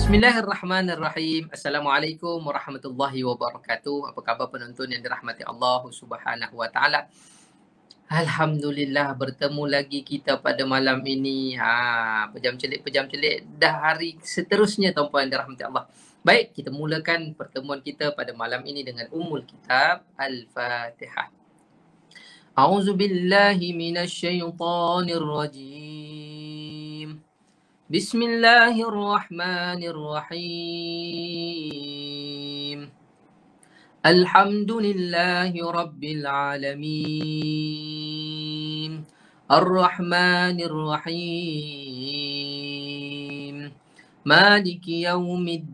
Bismillahirrahmanirrahim. Assalamualaikum warahmatullahi wabarakatuh. Apa khabar penonton yang dirahmati Allah Subhanahu wa taala? Alhamdulillah bertemu lagi kita pada malam ini. Pejam celik dah hari seterusnya tuan-puan yang dirahmati Allah. Baik, kita mulakan pertemuan kita pada malam ini dengan Ummul Kitab Al-Fatihah. A'udzu billahi minasyaitonir rajim. Bismillahirrahmanirrahim. Alhamdulillahi rabbil alamin. Ar-Rahmanir Rahim. Maliki yaumiddin.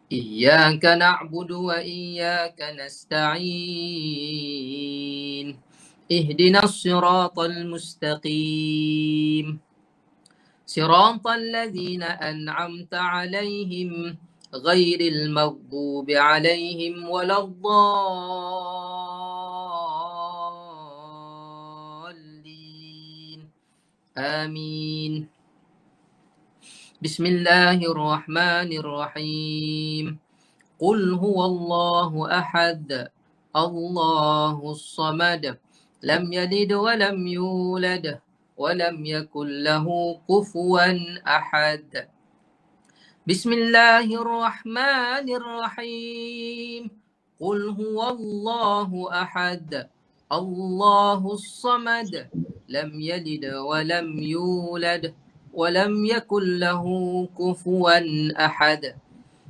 Iyyaka na'budu wa iyyaka nasta'in. اهدنا الصراط المستقيم صراط الذين أنعمت عليهم غير المغضوب عليهم ولا الضالين آمين بسم الله الرحمن الرحيم قل هو الله أحد الله الصمد لم يلد ولم يولد ولم يكن له كفوا أحد بسم الله الرحمن الرحيم قل هو الله أحد الله الصمد لم يلد ولم يولد ولم يكن له كفوا أحد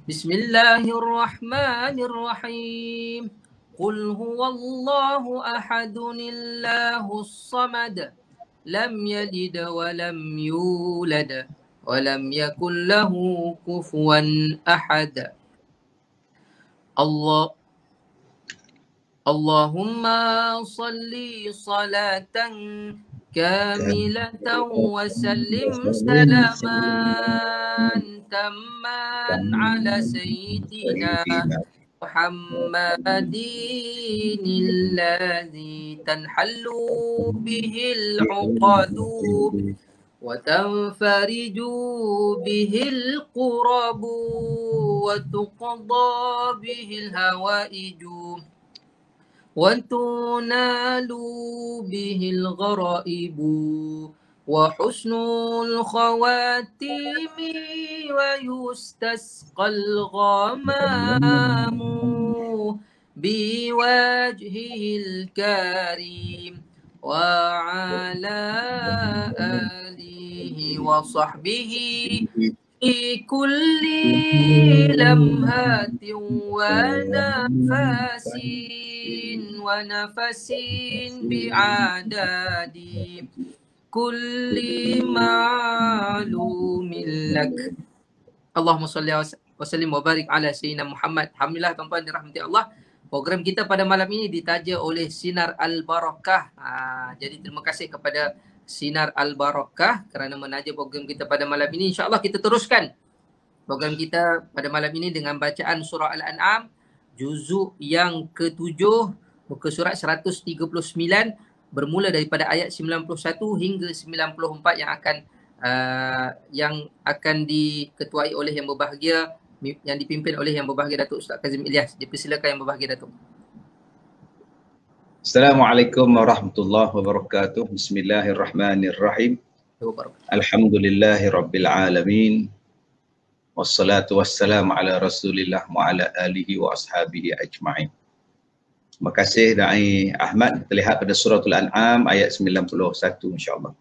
بسم الله الرحمن الرحيم قل هو الله أحد الله الصمد لم يلد ولم يولد ولم يكن له كفوا أحد اللهم صل صلاة كاملة وسلم سلاما تاما على سيدنا محمد الذي تنحل به العقد وتنفرج به القرب وتقضى به الهوائج وتنال به الغرائب وحسن الخواتيم ويستسقى الغمام بوجهه الكريم وعلى آله وصحبه في كل لمحة ونفس بعدد كل معلوم لك. Allahumma salli wa sallim wa barik ala sayyidina Muhammad. Alhamdulillah tuan-tuan dirahmati Allah. Program kita pada malam ini ditaja oleh Sinar Al-Barakah. Jadi terima kasih kepada Sinar Al-Barakah kerana menaja program kita pada malam ini. InsyaAllah kita teruskan program kita pada malam ini dengan bacaan surah Al-An'am, juzuk yang ke-7, muka surat 139, bermula daripada ayat 91 hingga 94 yang akan diketuai oleh yang berbahagia, yang dipimpin oleh yang berbahagia Datuk Ustaz Kazim Ilyas. Dipersilakan yang berbahagia Datuk. Assalamualaikum warahmatullahi wabarakatuh. Bismillahirrahmanirrahim. Alhamdulillahi rabbil alamin. Wassalatu wassalamu ala rasulillah wa ala alihi wa ashabihi ajma'in. Terima kasih Da'i Ahmad. Terlihat pada suratul An'am ayat 91 insyaAllah.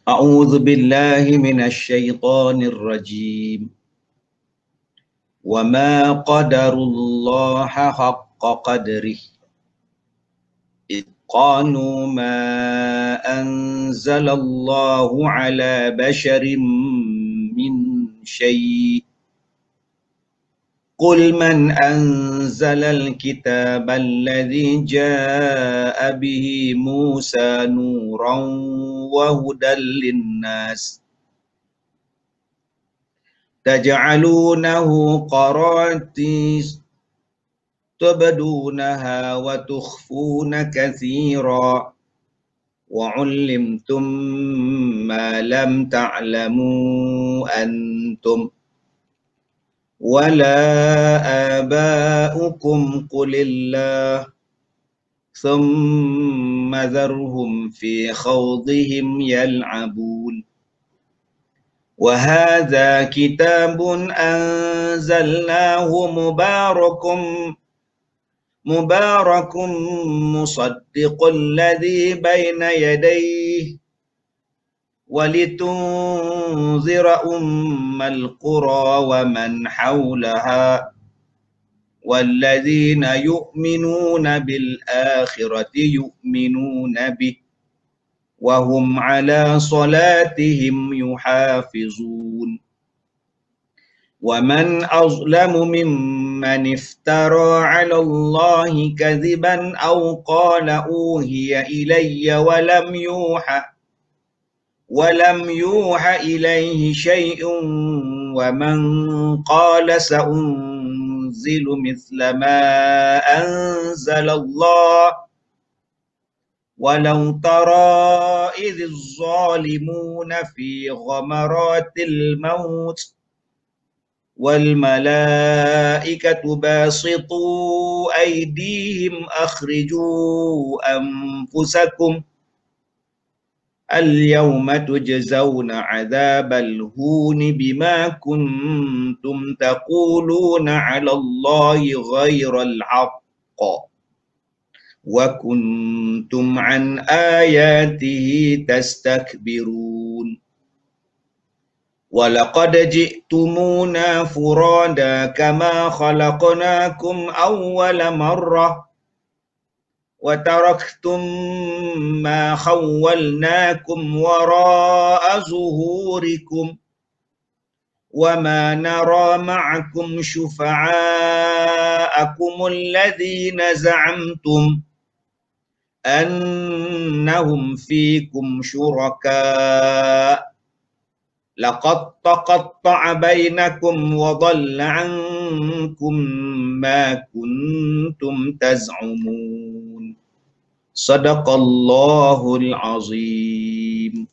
A'udzu billahi minasyaitonir rajim. Wa ma qadarullaha haqqa qadrih. Idh qalu ma anzalallahu ala basharin min syai'. قل من أنزل الكتاب الذي جاء به موسى نورا وهدى للناس تجعلونه قراتيس تبدونها وتخفون كثيرا وعلمتم ما لم تعلموا أنتم ولا آباؤكم قل الله ثم ذرهم في خوضهم يلعبون وهذا كتاب أنزلناه مبارك مصدق الذي بين يديه ولتنذر أم القرى ومن حولها والذين يؤمنون بالآخرة يؤمنون به وهم على صلاتهم يحافظون ومن أظلم ممن افترى على الله كذبا أو قال أوهي إلي ولم يوحى إليه شيء ومن قال سأنزل مثل ما أنزل الله ولو ترى إذ الظالمون في غمرات الموت والملائكة باسطوا أيديهم أخرجوا أنفسكم اليوم تجزون عذاب الهون بما كنتم تقولون على الله غير الحق وكنتم عن آياته تستكبرون ولقد جئتمونا فرادا كما خلقناكم أول مرة وتركتم ما خولناكم وراء ظهوركم وما نرى معكم شفعاءكم الذين زعمتم أنهم فيكم شركاء لقد تقطع بينكم وضل عنكم ما كنتم تزعمون صدق الله العظيم.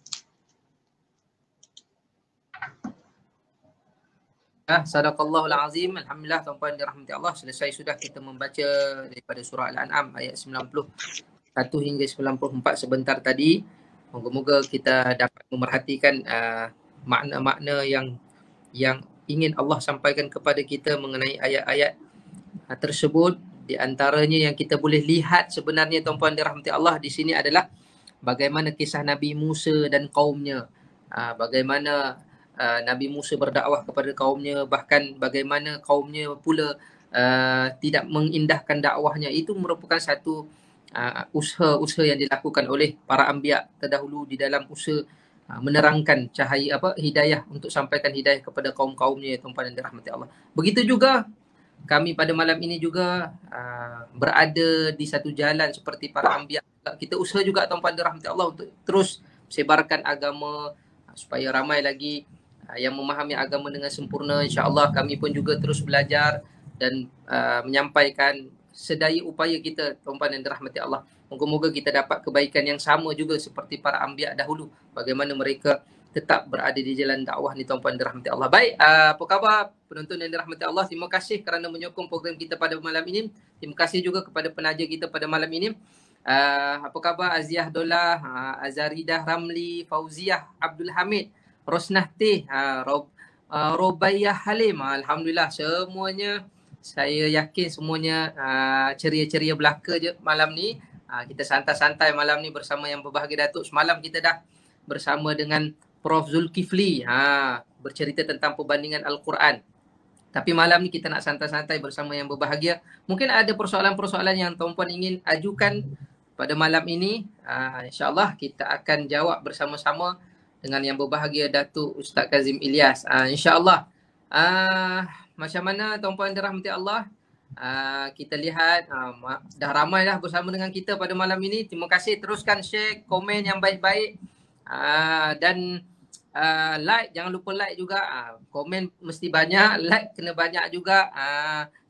Sadaqallahul azim. Alhamdulillah tuan-tuan dirahmati Allah. Selesai sudah kita membaca daripada surah Al-An'am ayat 91 hingga 94 sebentar tadi. Moga-moga kita dapat memerhatikan makna-makna yang ingin Allah sampaikan kepada kita mengenai ayat-ayat tersebut. Di antaranya yang kita boleh lihat sebenarnya tuan-tuan dirahmati Allah di sini adalah bagaimana kisah Nabi Musa dan kaumnya. Bagaimana Nabi Musa berdakwah kepada kaumnya, bahkan bagaimana kaumnya pula tidak mengindahkan dakwahnya. Itu merupakan satu usaha-usaha yang dilakukan oleh para anbiya terdahulu di dalam usaha menerangkan cahaya hidayah untuk sampaikan hidayah kepada kaum-kaumnya, tuan-tuan yang dirahmati Allah. Begitu juga kami pada malam ini juga berada di satu jalan seperti para anbiya. Kita usaha juga tuan-tuan dirahmati Allah untuk terus sebarkan agama supaya ramai lagi yang memahami agama dengan sempurna. InsyaAllah kami pun juga terus belajar dan menyampaikan sedaya upaya kita, tuan-tuan yang dirahmati Allah. Moga-moga kita dapat kebaikan yang sama juga seperti para anbiya dahulu. Bagaimana mereka tetap berada di jalan dakwah ni, tuan-tuan dirahmati Allah. Baik, apa khabar penonton yang dirahmati Allah? Terima kasih kerana menyokong program kita pada malam ini. Terima kasih juga kepada penaja kita pada malam ini. Apa khabar Aziah Dolah, Azaridah Ramli, Fauziah Abdul Hamid, Rosnah Teh, Robaiyah Halim. Alhamdulillah semuanya, saya yakin semuanya ceria-ceria belaka je malam ni. Kita santai-santai malam ni bersama yang berbahagia Datuk. Semalam kita dah bersama dengan Prof Zulkifli bercerita tentang perbandingan Al-Quran. Tapi malam ni kita nak santai-santai bersama yang berbahagia. Mungkin ada persoalan-persoalan yang tuan-puan ingin ajukan pada malam ini. InsyaAllah kita akan jawab bersama-sama dengan yang berbahagia Datuk Ustaz Kazim Ilyas. InsyaAllah. Macam mana tuan-puan dirahmati Allah? Kita lihat dah ramai dah bersama dengan kita pada malam ini. Terima kasih, teruskan share, komen yang baik-baik. Dan like, jangan lupa like juga. Komen mesti banyak, like kena banyak juga.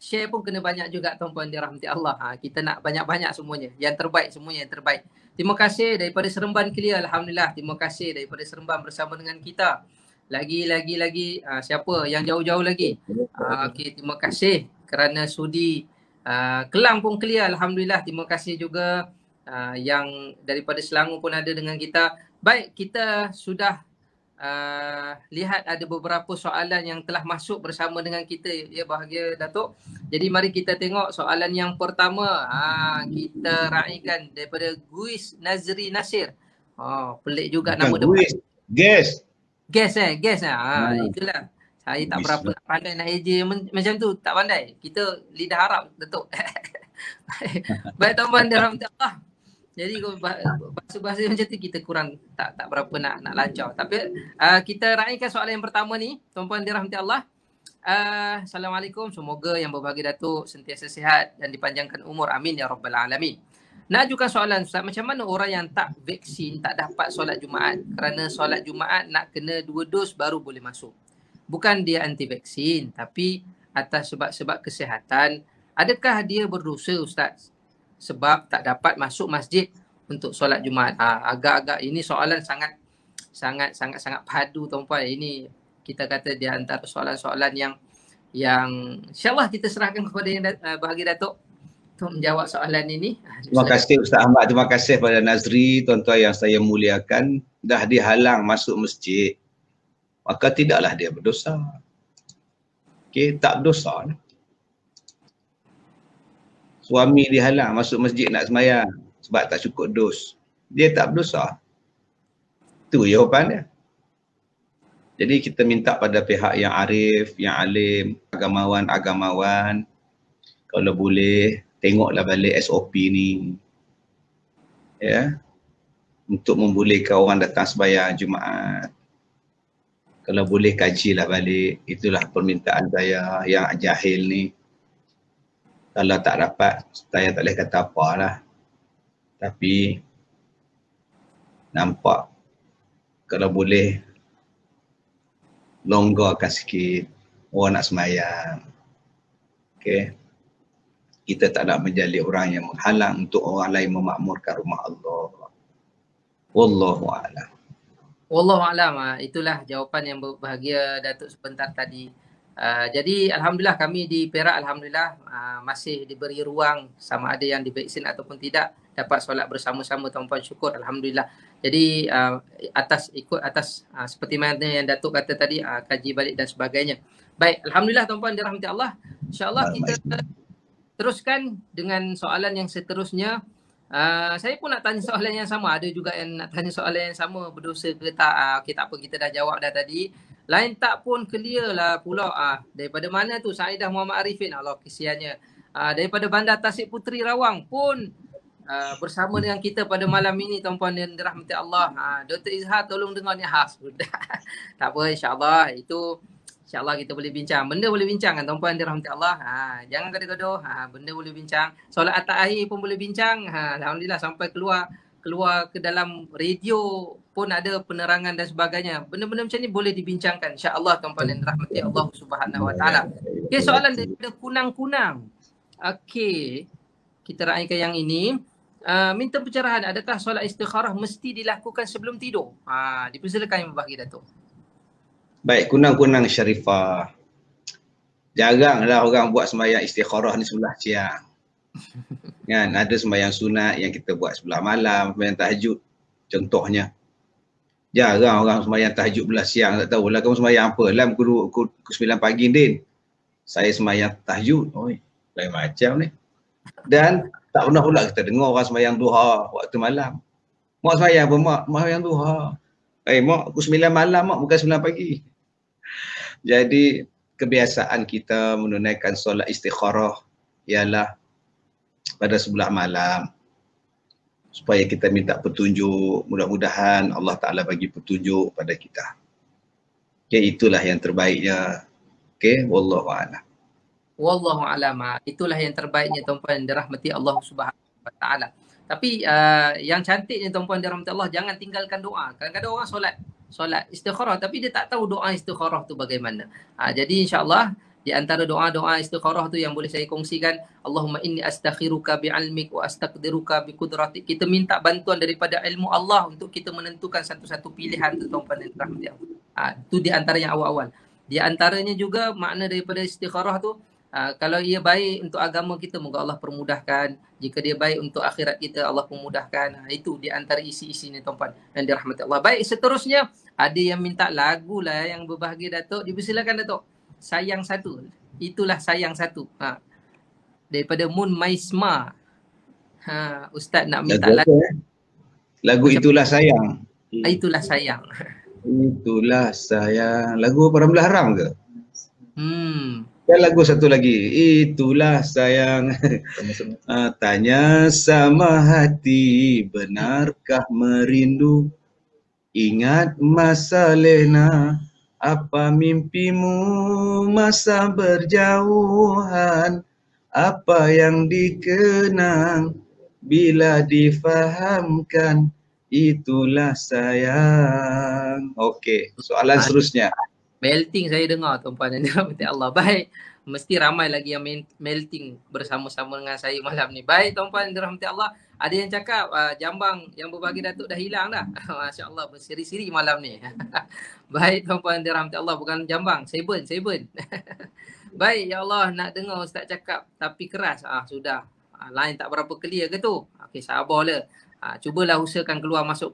Share pun kena banyak juga tuan-puan dirahmati Allah. Kita nak banyak-banyak semuanya. Yang terbaik, semuanya yang terbaik. Terima kasih daripada Seremban Clear. Alhamdulillah. Terima kasih daripada Seremban bersama dengan kita. Lagi. Siapa yang jauh-jauh lagi? Okay, terima kasih kerana sudi. Kelang pun clear. Alhamdulillah. Terima kasih juga yang daripada Selangor pun ada dengan kita. Baik, kita sudah lihat ada beberapa soalan yang telah masuk bersama dengan kita, ya bahagia Datuk. Jadi mari kita tengok soalan yang pertama. Kita raikan daripada Guis Nazri Nasir. Pelik juga nama dia. Guess. Itulah. Saya tak berapa nak pandai nak eja macam tu, tak pandai. Kita lidah Arab, Datuk. Baik tuan-tuan dirahmati Allah. Jadi bahasa-bahasa macam tu kita kurang tak berapa nak lancar. Tapi kita raikan soalan yang pertama ni, tuan-puan dirahmati Allah. Assalamualaikum, semoga yang berbahagia Datuk sentiasa sihat dan dipanjangkan umur. Amin ya rabbal alamin. Nak ajukan soalan Ustaz, macam mana orang yang tak vaksin tak dapat solat Jumaat? Kerana solat Jumaat nak kena 2 dos baru boleh masuk. Bukan dia anti vaksin, tapi atas sebab-sebab kesihatan. Adakah dia berdosa Ustaz sebab tak dapat masuk masjid untuk solat Jumaat? Agak-agak ini soalan sangat padu tuan-puan. Ini kita kata di antara soalan-soalan yang insya-Allah kita serahkan kepada yang bahagia Datuk untuk menjawab soalan ini. Terima kasih Ustaz Ahmad, terima kasih pada Nazri, tuan-tuan yang saya muliakan. Dah dihalang masuk masjid, maka tidaklah dia berdosa. Okey, tak berdosa. Suami dihalang masuk masjid nak sembahyang sebab tak cukup dos, dia tak berdosa. Itu jawapan dia. Jadi kita minta pada pihak yang arif, yang alim, agamawan, kalau boleh tengoklah balik SOP ni, ya, untuk membolehkan orang datang sembahyang Jumaat. Kalau boleh kajilah balik. Itulah permintaan saya yang jahil ni. Kalau tak dapat, saya tak boleh kata apalah. Tapi nampak kalau boleh longgarkan sikit orang nak sembahyang. Okey. Kita tak nak menjadi orang yang menghalang untuk orang lain memakmurkan rumah Allah. Wallahu a'lam. Wallahu a'lam. Itulah jawapan yang berbahagia Datuk sebentar tadi. Jadi alhamdulillah kami di Perak alhamdulillah masih diberi ruang, sama ada yang divaksin ataupun tidak, dapat solat bersama-sama tuan-puan, syukur alhamdulillah. Jadi atas seperti mana yang Datuk kata tadi, kaji balik dan sebagainya. Baik, alhamdulillah tuan-puan dirahmati Allah. Insya-Allah kita teruskan dengan soalan yang seterusnya. Saya pun nak tanya soalan yang sama. Ada juga yang nak tanya soalan yang sama, berdosa ke tak? Okey, tak apa, kita dah jawab dah tadi. Lain tak pun clear lah pula. Daripada mana tu? Saidah Muhammad Arifin. Allah kesiannya. Daripada Bandar Tasik Puteri Rawang pun bersama dengan kita pada malam ini tuan-puan yang dirahmati Allah. Dr. Izhar tolong dengar ni khas. Tak apa, insya-Allah itu insya-Allah kita boleh bincang. Benda boleh bincang kan tuan-puan dirahmati Allah. Jangan gaduh-gaduh. Benda boleh bincang. Solat akhir pun boleh bincang. Alhamdulillah sampai keluar ke dalam radio pun ada penerangan dan sebagainya. Benda-benda macam ni boleh dibincangkan. InsyaAllah tuan-puan yang dirahmati Allah Subhanahu Wa Taala. Okey, soalan daripada Kunang-Kunang. Okey, kita raikan yang ini. Minta pencerahan, adakah solat istikharah mesti dilakukan sebelum tidur? Dipersilakan yang berbahagia Datuk. Baik, Kunang-Kunang Syarifah. Jaranglah orang buat sembahyang istikharah ni sebelah siang. Kan, ada sembahyang sunat yang kita buat sebelah malam, sembahyang tahajud contohnya. Jarang orang sembahyang tahajud belah siang. Tak tahulah kamu sembahyang apa. Dalam pukul 9 pagi din, saya sembahyang tahajud. Oi, lain macam ni. Dan tak pernah pula kita dengar orang sembahyang duha waktu malam. Mak sembahyang apa mak? Mak sembahyang duha. Mak pukul 9 malam mak, bukan 9 pagi. Jadi kebiasaan kita menunaikan solat istikharah ialah pada sebelah malam, supaya kita minta petunjuk. Mudah-mudahan Allah Ta'ala bagi petunjuk pada kita. Okay, itulah yang terbaiknya. Okay, wallahu a'lam. Wallahu a'lam. Itulah yang terbaiknya tuan-puan dirahmati Allah Subhanahu Wa Taala. Tapi yang cantiknya tuan-puan dirahmati Allah, jangan tinggalkan doa. Kadang-kadang orang solat solat istikharah tapi dia tak tahu doa istikharah tu bagaimana. Jadi insya-Allah di antara doa-doa istikharah tu yang boleh saya kongsikan, Allahumma inni astakhiruka bi'ilmik wa astaqdiruka biqudratik. Kita minta bantuan daripada ilmu Allah untuk kita menentukan satu-satu pilihan tu, tuan-tuan dan rahmat Allah. Tu di antara yang awal-awal. Di antaranya juga makna daripada istikharah tu, kalau ia baik untuk agama kita, moga Allah permudahkan. Jika dia baik untuk akhirat kita, Allah permudahkan. Itu di antara isi-isinya, tuan-tuan dan dirahmati Allah. Baik, seterusnya ada yang minta lagu lah yang berbahagia Datuk. Dipersilakan Datuk. Sayang Satu. Itulah Sayang Satu. Daripada Mun Maisma. Ustaz nak minta lagu. Lagu Itulah Sayang. Itulah Sayang. Itulah Sayang. Lagu Ramlah Haram ke? Dan lagu satu lagi, Itulah Sayang. Tanya sama hati, benarkah merindu? Ingat masa lena, apa mimpimu masa berjauhan? Apa yang dikenang bila difahamkan? Itulah sayang. Okey, soalan seterusnya. Melting saya dengar, tuan-tuan dan dirahmati Allah. Baik, mesti ramai lagi yang melting bersama-sama dengan saya malam ni. Baik, tuan-tuan dan dirahmati Allah. Ada yang cakap jambang yang berbagi Datuk dah hilang dah. Masya Allah, bersiri-siri malam ni. Baik, tuan-tuan dan dirahmati Allah. Bukan jambang, Seven. Baik, ya Allah, nak dengar Ustaz cakap tapi keras. Sudah. Line tak berapa clear ke tu? Okey, sabarlah. Cubalah usahakan keluar masuk.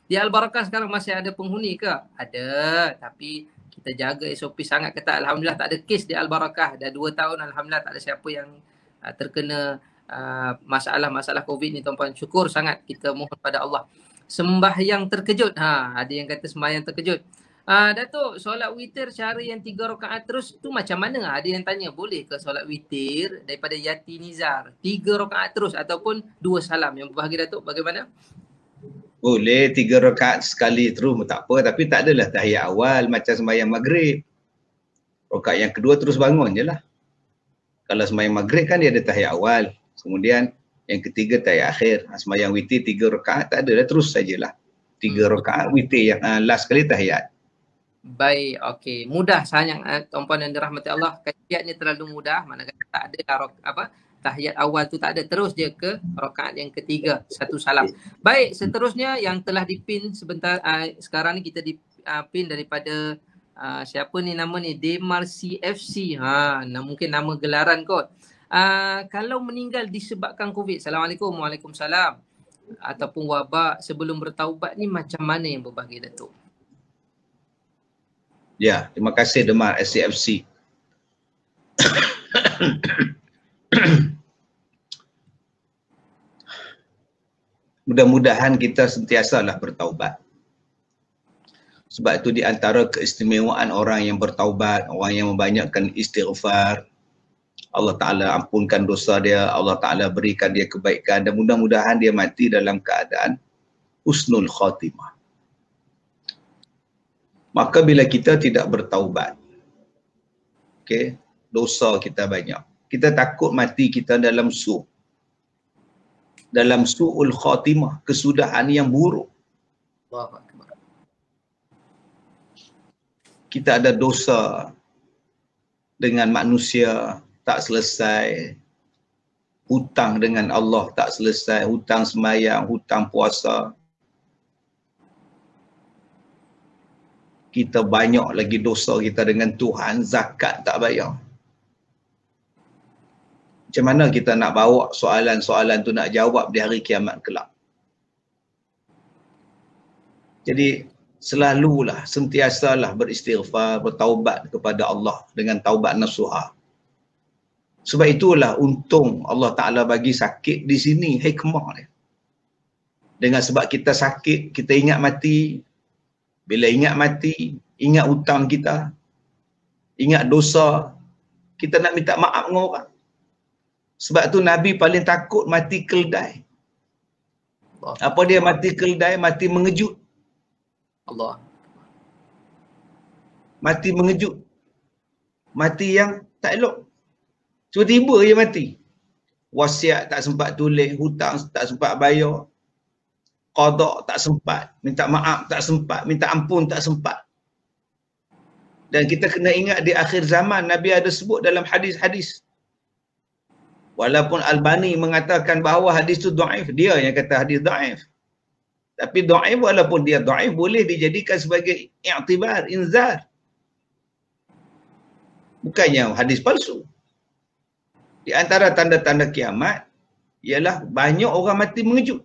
Di Al-Barakah sekarang masih ada penghuni ke? Ada, tapi kita jaga SOP sangat ketat. Alhamdulillah tak ada kes di Al-Barakah. Dah 2 tahun Alhamdulillah tak ada siapa yang terkena masalah COVID ni, tuan-tuan. Syukur sangat, kita mohon pada Allah. Sembahyang terkejut. Ada yang kata sembahyang terkejut. Datuk, solat witir cara yang 3 rakaat terus tu macam mana? Ada yang tanya, boleh ke solat witir daripada Yati Nizar 3 rakaat terus ataupun 2 salam? Yang berbahagia Datuk, bagaimana? Boleh 3 rakaat sekali terus tak apa, tapi tak adalah tahiyat awal macam sembahyang maghrib. Rakaat yang kedua terus bangun je lah. Kalau sembahyang maghrib kan dia ada tahiyat awal, kemudian yang ketiga tahiyat akhir. Sembahyang witir 3 rakaat tak adalah, terus sajalah 3 rakaat witir yang last kali tahiyat. Baik, okey. Mudah sayang tuan-puan dan dirahmati Allah. Kaifiatnya terlalu mudah, manakala tak ada tahiyat awal tu tak ada, terus je ke rakaat yang ketiga, 1 salam. Baik, seterusnya yang telah dipin sebentar sekarang ni kita dipin daripada siapa ni nama ni, Demar CFC. Mungkin nama gelaran kot. Kalau meninggal disebabkan COVID, Assalamualaikum, Waalaikumsalam, ataupun wabak sebelum bertaubat ni macam mana yang berbahagi Datuk? Ya, terima kasih Demar SCFC. Mudah-mudahan kita sentiasalah bertaubat. Sebab itu di antara keistimewaan orang yang bertaubat, orang yang membanyakkan istighfar, Allah Ta'ala ampunkan dosa dia, Allah Ta'ala berikan dia kebaikan, dan mudah-mudahan dia mati dalam keadaan husnul khatimah. Maka bila kita tidak bertaubat, dosa kita banyak. Kita takut mati kita dalam su'ul khatimah, kesudahan yang buruk. Kita ada dosa dengan manusia tak selesai, hutang dengan Allah tak selesai, hutang sembahyang, hutang puasa. Kita banyak lagi dosa kita dengan Tuhan, zakat tak bayar. Macam mana kita nak bawa soalan-soalan tu nak jawab di hari kiamat kelak? Jadi selalulah, sentiasalah beristighfar, bertaubat kepada Allah dengan taubat nasuha. Sebab itulah untung Allah Ta'ala bagi sakit di sini, hikmah dia. Dengan sebab kita sakit, kita ingat mati. Bila ingat mati, ingat hutang kita, ingat dosa, kita nak minta maaf dengan orang. Sebab tu Nabi paling takut mati keldai. Apa dia mati keldai? Mati mengejut. Allah. Mati mengejut. Mati yang tak elok. Tiba-tiba je mati. Wasiat tak sempat tulis, hutang tak sempat bayar. qada tak sempat, minta maaf tak sempat, minta ampun tak sempat. Dan kita kena ingat di akhir zaman Nabi ada sebut dalam hadis-hadis. Walaupun Albani mengatakan bahawa hadis itu dhaif, dia yang kata hadis dhaif. Tapi dhaif walaupun dia dhaif boleh dijadikan sebagai i'tibar, inzar. Bukannya hadis palsu. Di antara tanda-tanda kiamat ialah banyak orang mati mengejut.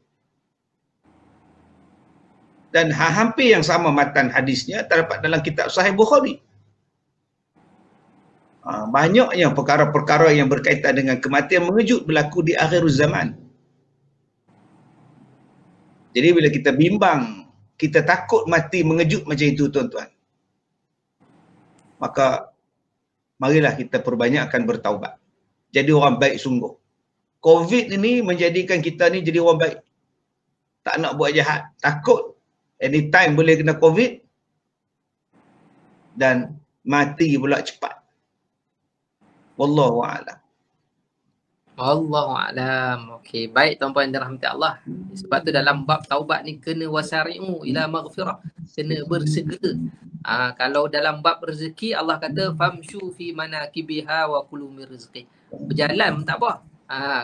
Dan hampir yang sama matan hadisnya terdapat dalam kitab Sahih Bukhari. Banyaknya perkara-perkara yang berkaitan dengan kematian mengejut berlaku di akhir zaman. Jadi bila kita bimbang, kita takut mati mengejut macam itu tuan-tuan, maka marilah kita perbanyakkan bertaubat. Jadi orang baik sungguh. Covid ini menjadikan kita ni jadi orang baik. Tak nak buat jahat. Takut anytime boleh kena Covid dan mati pula cepat. Wallahu a'lam. Wallahu a'lam. Okey, baik tuan-puan dan rahmati Allah. Sebab tu dalam bab taubat ni kena wasari'u ila maghfirah. Kena bersegera. Kalau dalam bab rezeki Allah kata famshu fi manakibiha wa kulu min rizqi. Berjalan tak apa.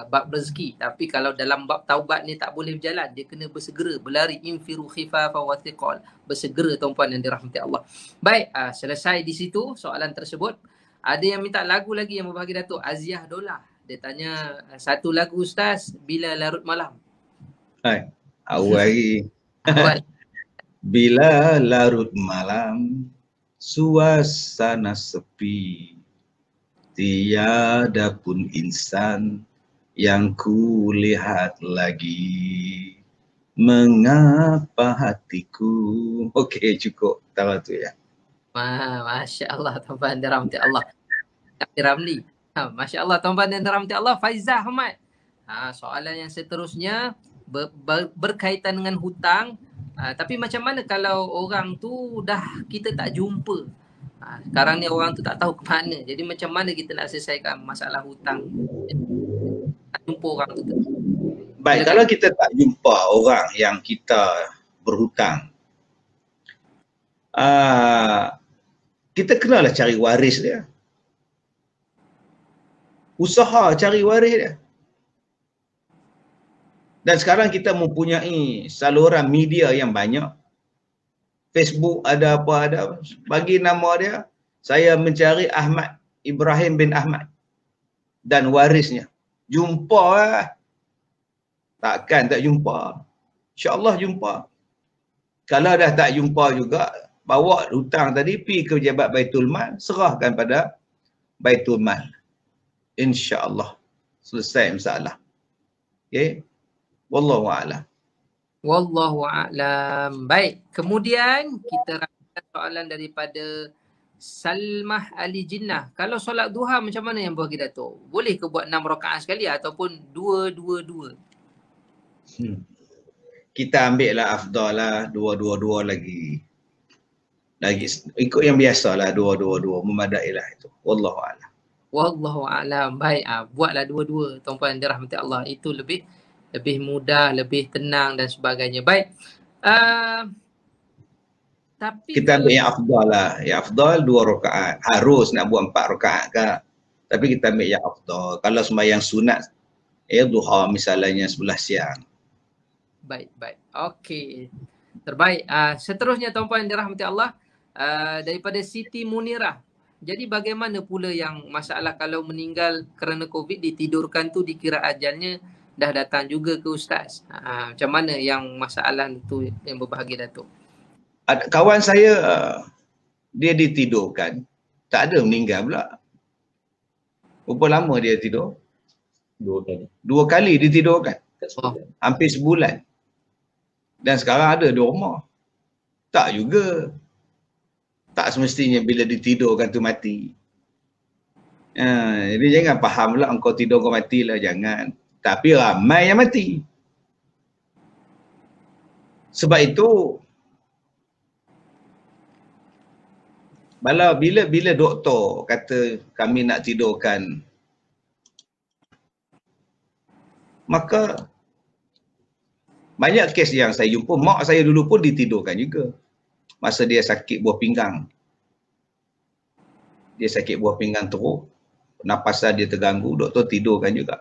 Bab rezeki. Tapi kalau dalam bab taubat ni tak boleh berjalan, dia kena bersegera, berlari, infiru khifafa wa thiqal. Bersegera tuan-puan yang dirahmati Allah. Baik, selesai di situ soalan tersebut. Ada yang minta lagu lagi yang berbahagi Datuk Aziah Dola. Dia tanya satu lagu Ustaz, Bila Larut Malam. Hai, awal lagi. Bila larut malam, suasana sepi, tiada pun insan yang kulihat lagi. Mengapa hatiku? Okey, cukup. Tahu tu ya. Masya Allah tuan-tuan dan rahmati Allah. Ramli. Masya Allah tuan-tuan dan rahmati Allah. Faizah Ahmad. Soalan yang seterusnya berkaitan dengan hutang. Tapi macam mana kalau orang tu dah kita tak jumpa? Sekarang ni orang tu tak tahu ke mana. Jadi macam mana kita nak selesaikan masalah hutang? Tak jumpa orang tu. Baik, kalau kita tak jumpa orang yang kita berhutang, kita kenalah cari waris dia. Usaha cari waris dia. Dan sekarang kita mempunyai saluran media yang banyak. Facebook ada apa ada. Bagi nama dia, saya mencari Ahmad Ibrahim bin Ahmad dan warisnya. Jumpa lah. Takkan tak jumpa. InsyaAllah jumpa. Kalau dah tak jumpa juga, bawa hutang tadi pergi ke pejabat Baitul Mal, serahkan pada Baitul Mal. InsyaAllah selesai masalah. Okey. Wallahu a'lam. Wallahu a'lam. Baik, kemudian kita ramaikan soalan daripada Salmah Ali Jinnah. Kalau solat duha macam mana yang bagi Datuk? Boleh ke buat 6 rakaat sekali ataupun 2-2-2? Kita ambil lah afdal lah 2-2-2 lagi ikut yang biasa lah 2-2-2, memadai lah itu. Wallahu a'lam. Wallahu a'lam. Baik, buatlah 2-2 tuan-puan dirahmati Allah. Itu lebih mudah, lebih tenang dan sebagainya. Baik. Tapi kita ambil yang afdal lah. Yang afdal 2 rakaat. Harus nak buat 4 rakaat ke? Tapi kita ambil yang afdal. Kalau sembahyang sunat, duha misalnya 11 siang. Baik. Okey. Terbaik. Seterusnya tuan-puan yang dirahmati Allah, daripada Siti Munirah. Jadi bagaimana pula yang masalah kalau meninggal kerana COVID ditidurkan tu dikira ajalnya dah datang juga ke Ustaz? Macam mana yang masalah tu yang berbahagia Datuk? Kawan saya dia ditidurkan, tak ada meninggal pula. Berapa lama dia tidur? 2 kali. 2 kali ditidurkan. Hampir sebulan. Dan sekarang ada di rumah. Tak juga. Tak semestinya bila ditidurkan tu mati. Jadi jangan faham pula engkau tidur kau matilah, jangan. Tapi ramai yang mati. Sebab itu bila doktor kata kami nak tidurkan, Banyak kes yang saya jumpa, mak saya dulu pun ditidurkan juga. Masa dia sakit buah pinggang. Dia sakit buah pinggang teruk. Napasan dia terganggu, doktor tidurkan juga.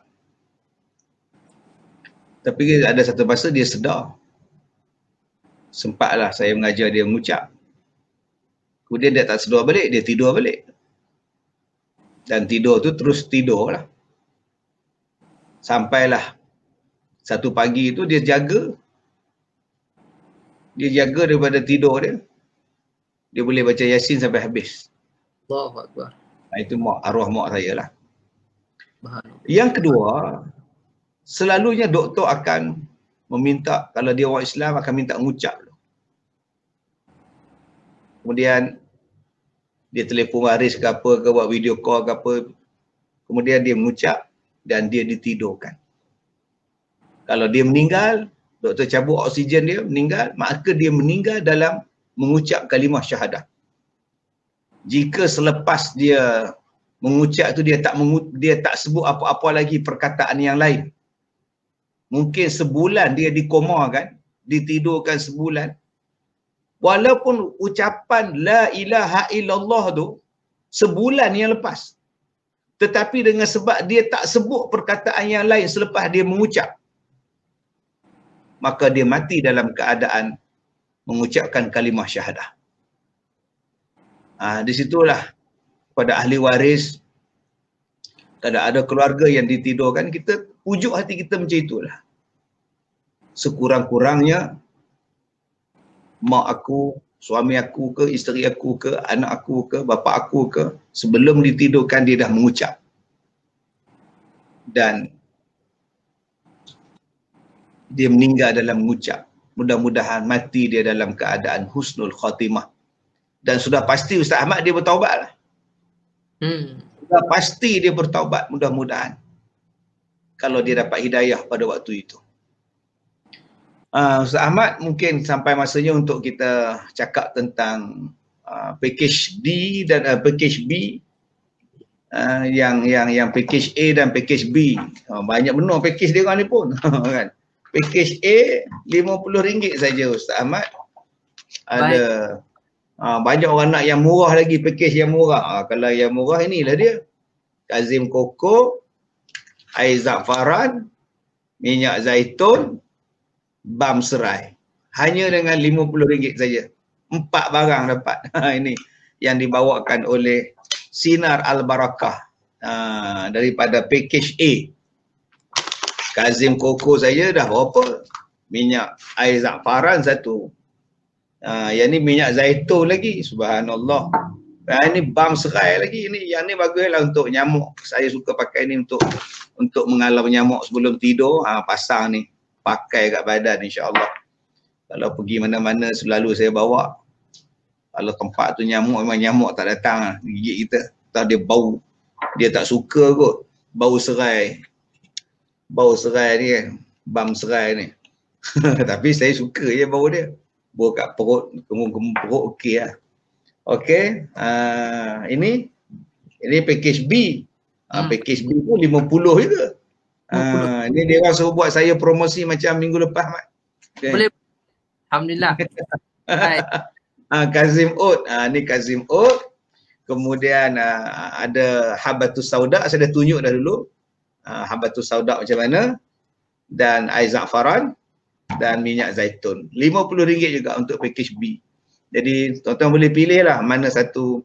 Tapi ada satu masa dia sedar. Sempatlah saya mengajar dia mengucap. Kemudian dia tak sedar balik, dia tidur balik. Dan tidur tu terus tidur lah. Sampailah satu pagi tu dia jaga. Dia jaga daripada tidur dia. Dia boleh baca Yasin sampai habis. Allahu Akbar. Itu arwah mak saya lah. Yang kedua, selalunya doktor akan meminta, kalau dia orang Islam akan minta mengucap. Kemudian dia telefon waris ke apa, ke buat video call ke apa. Kemudian dia mengucap dan dia ditidurkan. Kalau dia meninggal, doktor cabut oksigen dia, meninggal, maka dia meninggal dalam mengucap kalimah syahadah. Jika selepas dia mengucap tu dia tak sebut apa-apa lagi perkataan yang lain. Mungkin sebulan dia dikomakan, ditidurkan sebulan. Walaupun ucapan la ilaha illallah tu sebulan yang lepas. Tetapi dengan sebab dia tak sebut perkataan yang lain selepas dia mengucap, maka dia mati dalam keadaan mengucapkan kalimah syahadah. Di situlah pada ahli waris, kalau ada keluarga yang ditidurkan, kita pujuk hati kita macam itulah. Sekurang-kurangnya mak aku, suami aku ke, isteri aku ke, anak aku ke, bapa aku ke, sebelum ditidurkan dia dah mengucap. Dan dia meninggal dalam mengucap. Mudah-mudahan mati dia dalam keadaan husnul khatimah. Dan sudah pasti Ustaz Ahmad dia bertaubat lah. Sudah pasti dia bertaubat, mudah-mudahan. Kalau dia dapat hidayah pada waktu itu. Ustaz Ahmad, mungkin sampai masanya untuk kita cakap tentang package D dan package B. Yang package A dan package B. Banyak benar package dia orang ni pun. Kan? Package A RM50 saja Ustaz Ahmad. Ada banyak orang nak yang murah lagi, package yang murah. Kalau yang murah inilah dia. Kazim Koko, air za'faran, minyak zaitun, bam serai. Hanya dengan RM50 saja. 4 barang dapat. Ini yang dibawakan oleh Sinar Al-Barakah daripada package A. Kazim Koko saya dah berapa? Minyak air za'faran satu. Yang ni minyak zaitun lagi. Subhanallah. Ini bam serai lagi. Yang ni baguslah untuk nyamuk. Saya suka pakai ni untuk mengalau nyamuk sebelum tidur. Pasang ni. Pakai kat badan insya-Allah. Kalau pergi mana-mana selalu saya bawa. Kalau tempat tu nyamuk, memang nyamuk tak datang gigit kita. Tak, dia bau. Dia tak suka kot. Bau serai. Bau serai ni kan. Bam serai ni. Tapi saya suka je bau dia. Bau kat perut, kemung-kemung perut okey lah. Okey. Ini package B. Package B pun 50 juga. Ini dia orang suruh buat saya promosi macam minggu lepas, Mat. Okay. Boleh. Alhamdulillah. Kazim Oat. Ni Kazim Oat. Kemudian ada Habatus Sauda. Saya dah tunjuk dah dulu. Habatus Sauda macam mana. Dan air za'faran. Dan minyak zaitun. RM50 juga untuk package B. Jadi tuan-tuan boleh pilih lah mana satu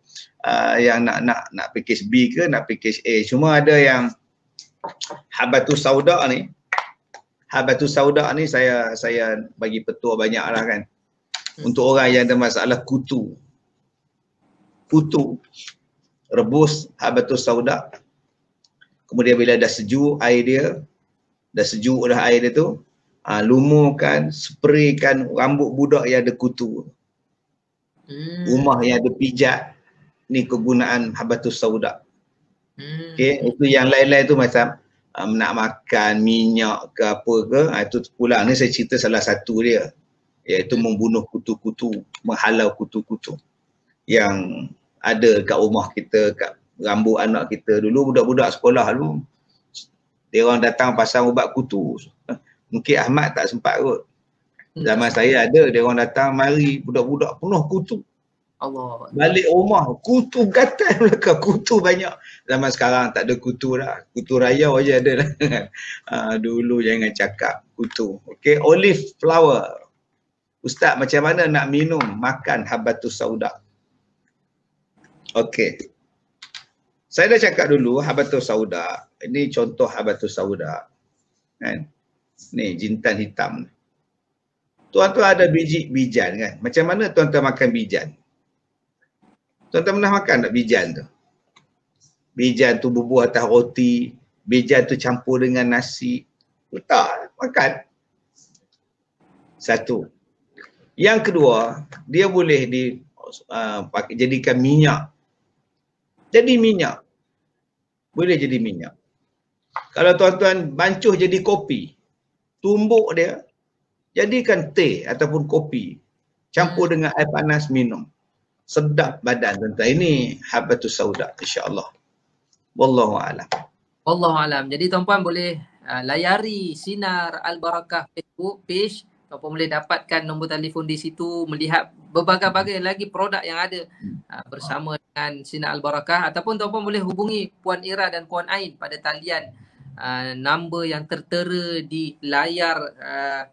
yang nak package B ke nak package A. Cuma ada yang Habatus Sauda ni. Habatus Sauda ni saya bagi petua banyak lah kan. Untuk orang yang ada masalah kutu. Kutu. Rebus Habatus Sauda. Kemudian bila dah sejuk air dia. Dah sejuk dah air dia tu. Lumurkan, spraykan rambut budak yang ada kutu. Rumah yang ada pijat. Ni kegunaan Habatus Sauda. Okay, itu yang lain-lain tu macam nak makan minyak ke apa ke, itu pulang ni saya cerita salah satu dia, iaitu membunuh kutu-kutu, menghalau kutu-kutu yang ada kat rumah kita, kat rambut anak kita. Dulu budak-budak sekolah dulu, dia orang datang pasang ubat kutu. Mungkin Ahmad tak sempat kot. Zaman saya ada, dia orang datang mari budak-budak penuh kutu. Allah. Balik rumah, kutu gatal belakang, kutu banyak. Zaman sekarang tak ada kutu dah. Kutu raya aja ada lah. Dulu jangan cakap kutu. Okey, olive flower. Ustaz, macam mana nak minum makan habatus sauda? Okey. Saya dah cakap dulu habatus sauda. Ini contoh habatus sauda. Kan? Ni jintan hitam. Tuan-tuan ada biji bijan kan? Macam mana tuan-tuan makan bijan? Tuan-tuan pernah makan tak bijan tu? Bijan tu bubuh atas roti, bijan tu campur dengan nasi. Tak, makan. Satu. Yang kedua, dia boleh jadikan minyak. Jadi minyak. Boleh jadi minyak. Kalau tuan-tuan bancuh jadi kopi, tumbuk dia, jadikan teh ataupun kopi. Campur dengan air panas, minum. Sedap badan tuan-tuan. Ini habatus sauda, insya-Allah. Wallahu a'lam. Wallahu a'lam. Jadi tuan-puan boleh layari Sinar Al-Barakah Facebook page, tuan-puan boleh dapatkan nombor telefon di situ, melihat berbagai-bagai lagi produk yang ada bersama dengan Sinar Al-Barakah, ataupun tuan-puan boleh hubungi Puan Ira dan Puan Ain pada talian nombor yang tertera di layar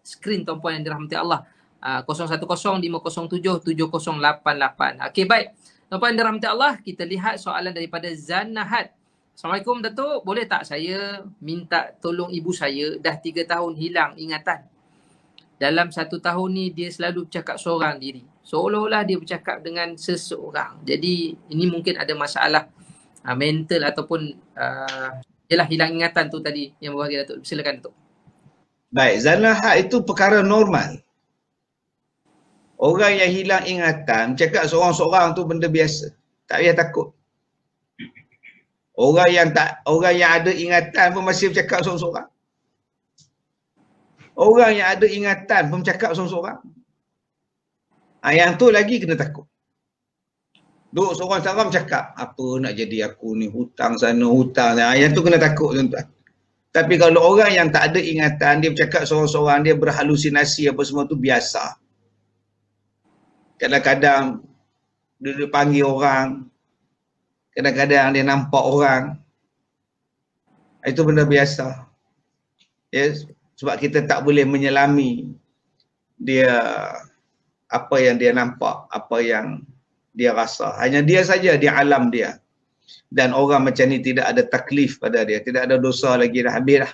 skrin tuan-puan yang dirahmati Allah. 010-507-7088. Okey, baik. Tuan-puan dirahmati Allah, kita lihat soalan daripada Zanahat. Assalamualaikum Datuk, boleh tak saya minta tolong ibu saya, dah 3 tahun hilang ingatan. Dalam 1 tahun ni dia selalu bercakap seorang diri. Seolah-olah dia bercakap dengan seseorang. Jadi ini mungkin ada masalah mental ataupun ialah hilang ingatan tu tadi yang berbahagia Datuk. Silakan Datuk. Baik, Zanahat itu perkara normal. Orang yang hilang ingatan, cakap seorang-seorang tu benda biasa. Tak payah takut. Orang yang ada ingatan pun masih bercakap seorang-seorang. Orang yang ada ingatan pun bercakap seorang-seorang. Yang tu lagi kena takut. Duduk seorang-seorang bercakap, apa nak jadi aku ni, hutang sana, hutang sana. Yang tu kena takut tuan-tuan. Tapi kalau orang yang tak ada ingatan, dia bercakap seorang-seorang, dia berhalusinasi apa semua tu biasa. Kadang-kadang dia panggil orang, kadang-kadang dia nampak orang. Itu benda biasa. Yes. Sebab kita tak boleh menyelami dia, apa yang dia nampak, apa yang dia rasa. Hanya dia saja di alam dia. Dan orang macam ni tidak ada taklif pada dia, tidak ada dosa lagi, dah habis dah.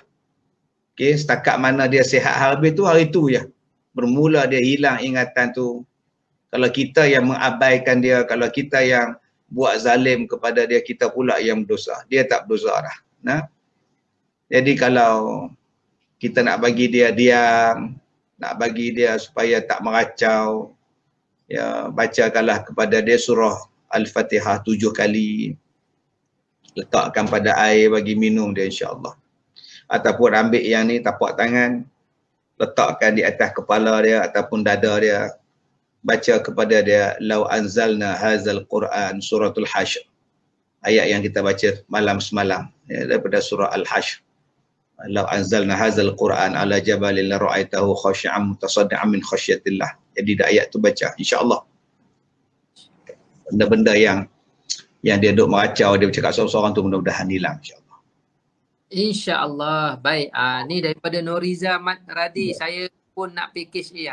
Okay, setakat mana dia sihat habis tu, hari tu ya. Bermula dia hilang ingatan tu. Kalau kita yang mengabaikan dia, kalau kita yang buat zalim kepada dia, kita pula yang berdosa. Dia tak berdosa dah. Nah? Jadi kalau kita nak bagi dia diam, nak bagi dia supaya tak meracau, ya, bacakanlah kepada dia surah Al-Fatihah 7 kali. Letakkan pada air, bagi minum dia insya-Allah. Ataupun ambil yang ni, tapak tangan, letakkan di atas kepala dia ataupun dada dia. Baca kepada dia, lau anzalna hazal Quran suratul Hashr. Ayat yang kita baca malam semalam, ya, daripada surah Al-Hashr. Lau anzalna hazal Quran ala jabalin la ra'aitahu khashi'an mutasaddian min khasyatillah. Jadi ayat tu baca insya-Allah. Benda-benda yang dia duk meracau, dia bercakap seorang-seorang tu mudah-mudahan hilang insya-Allah. Insya-Allah. Baik. Ni daripada Noriza Mat Radi. Saya pun nak package ni.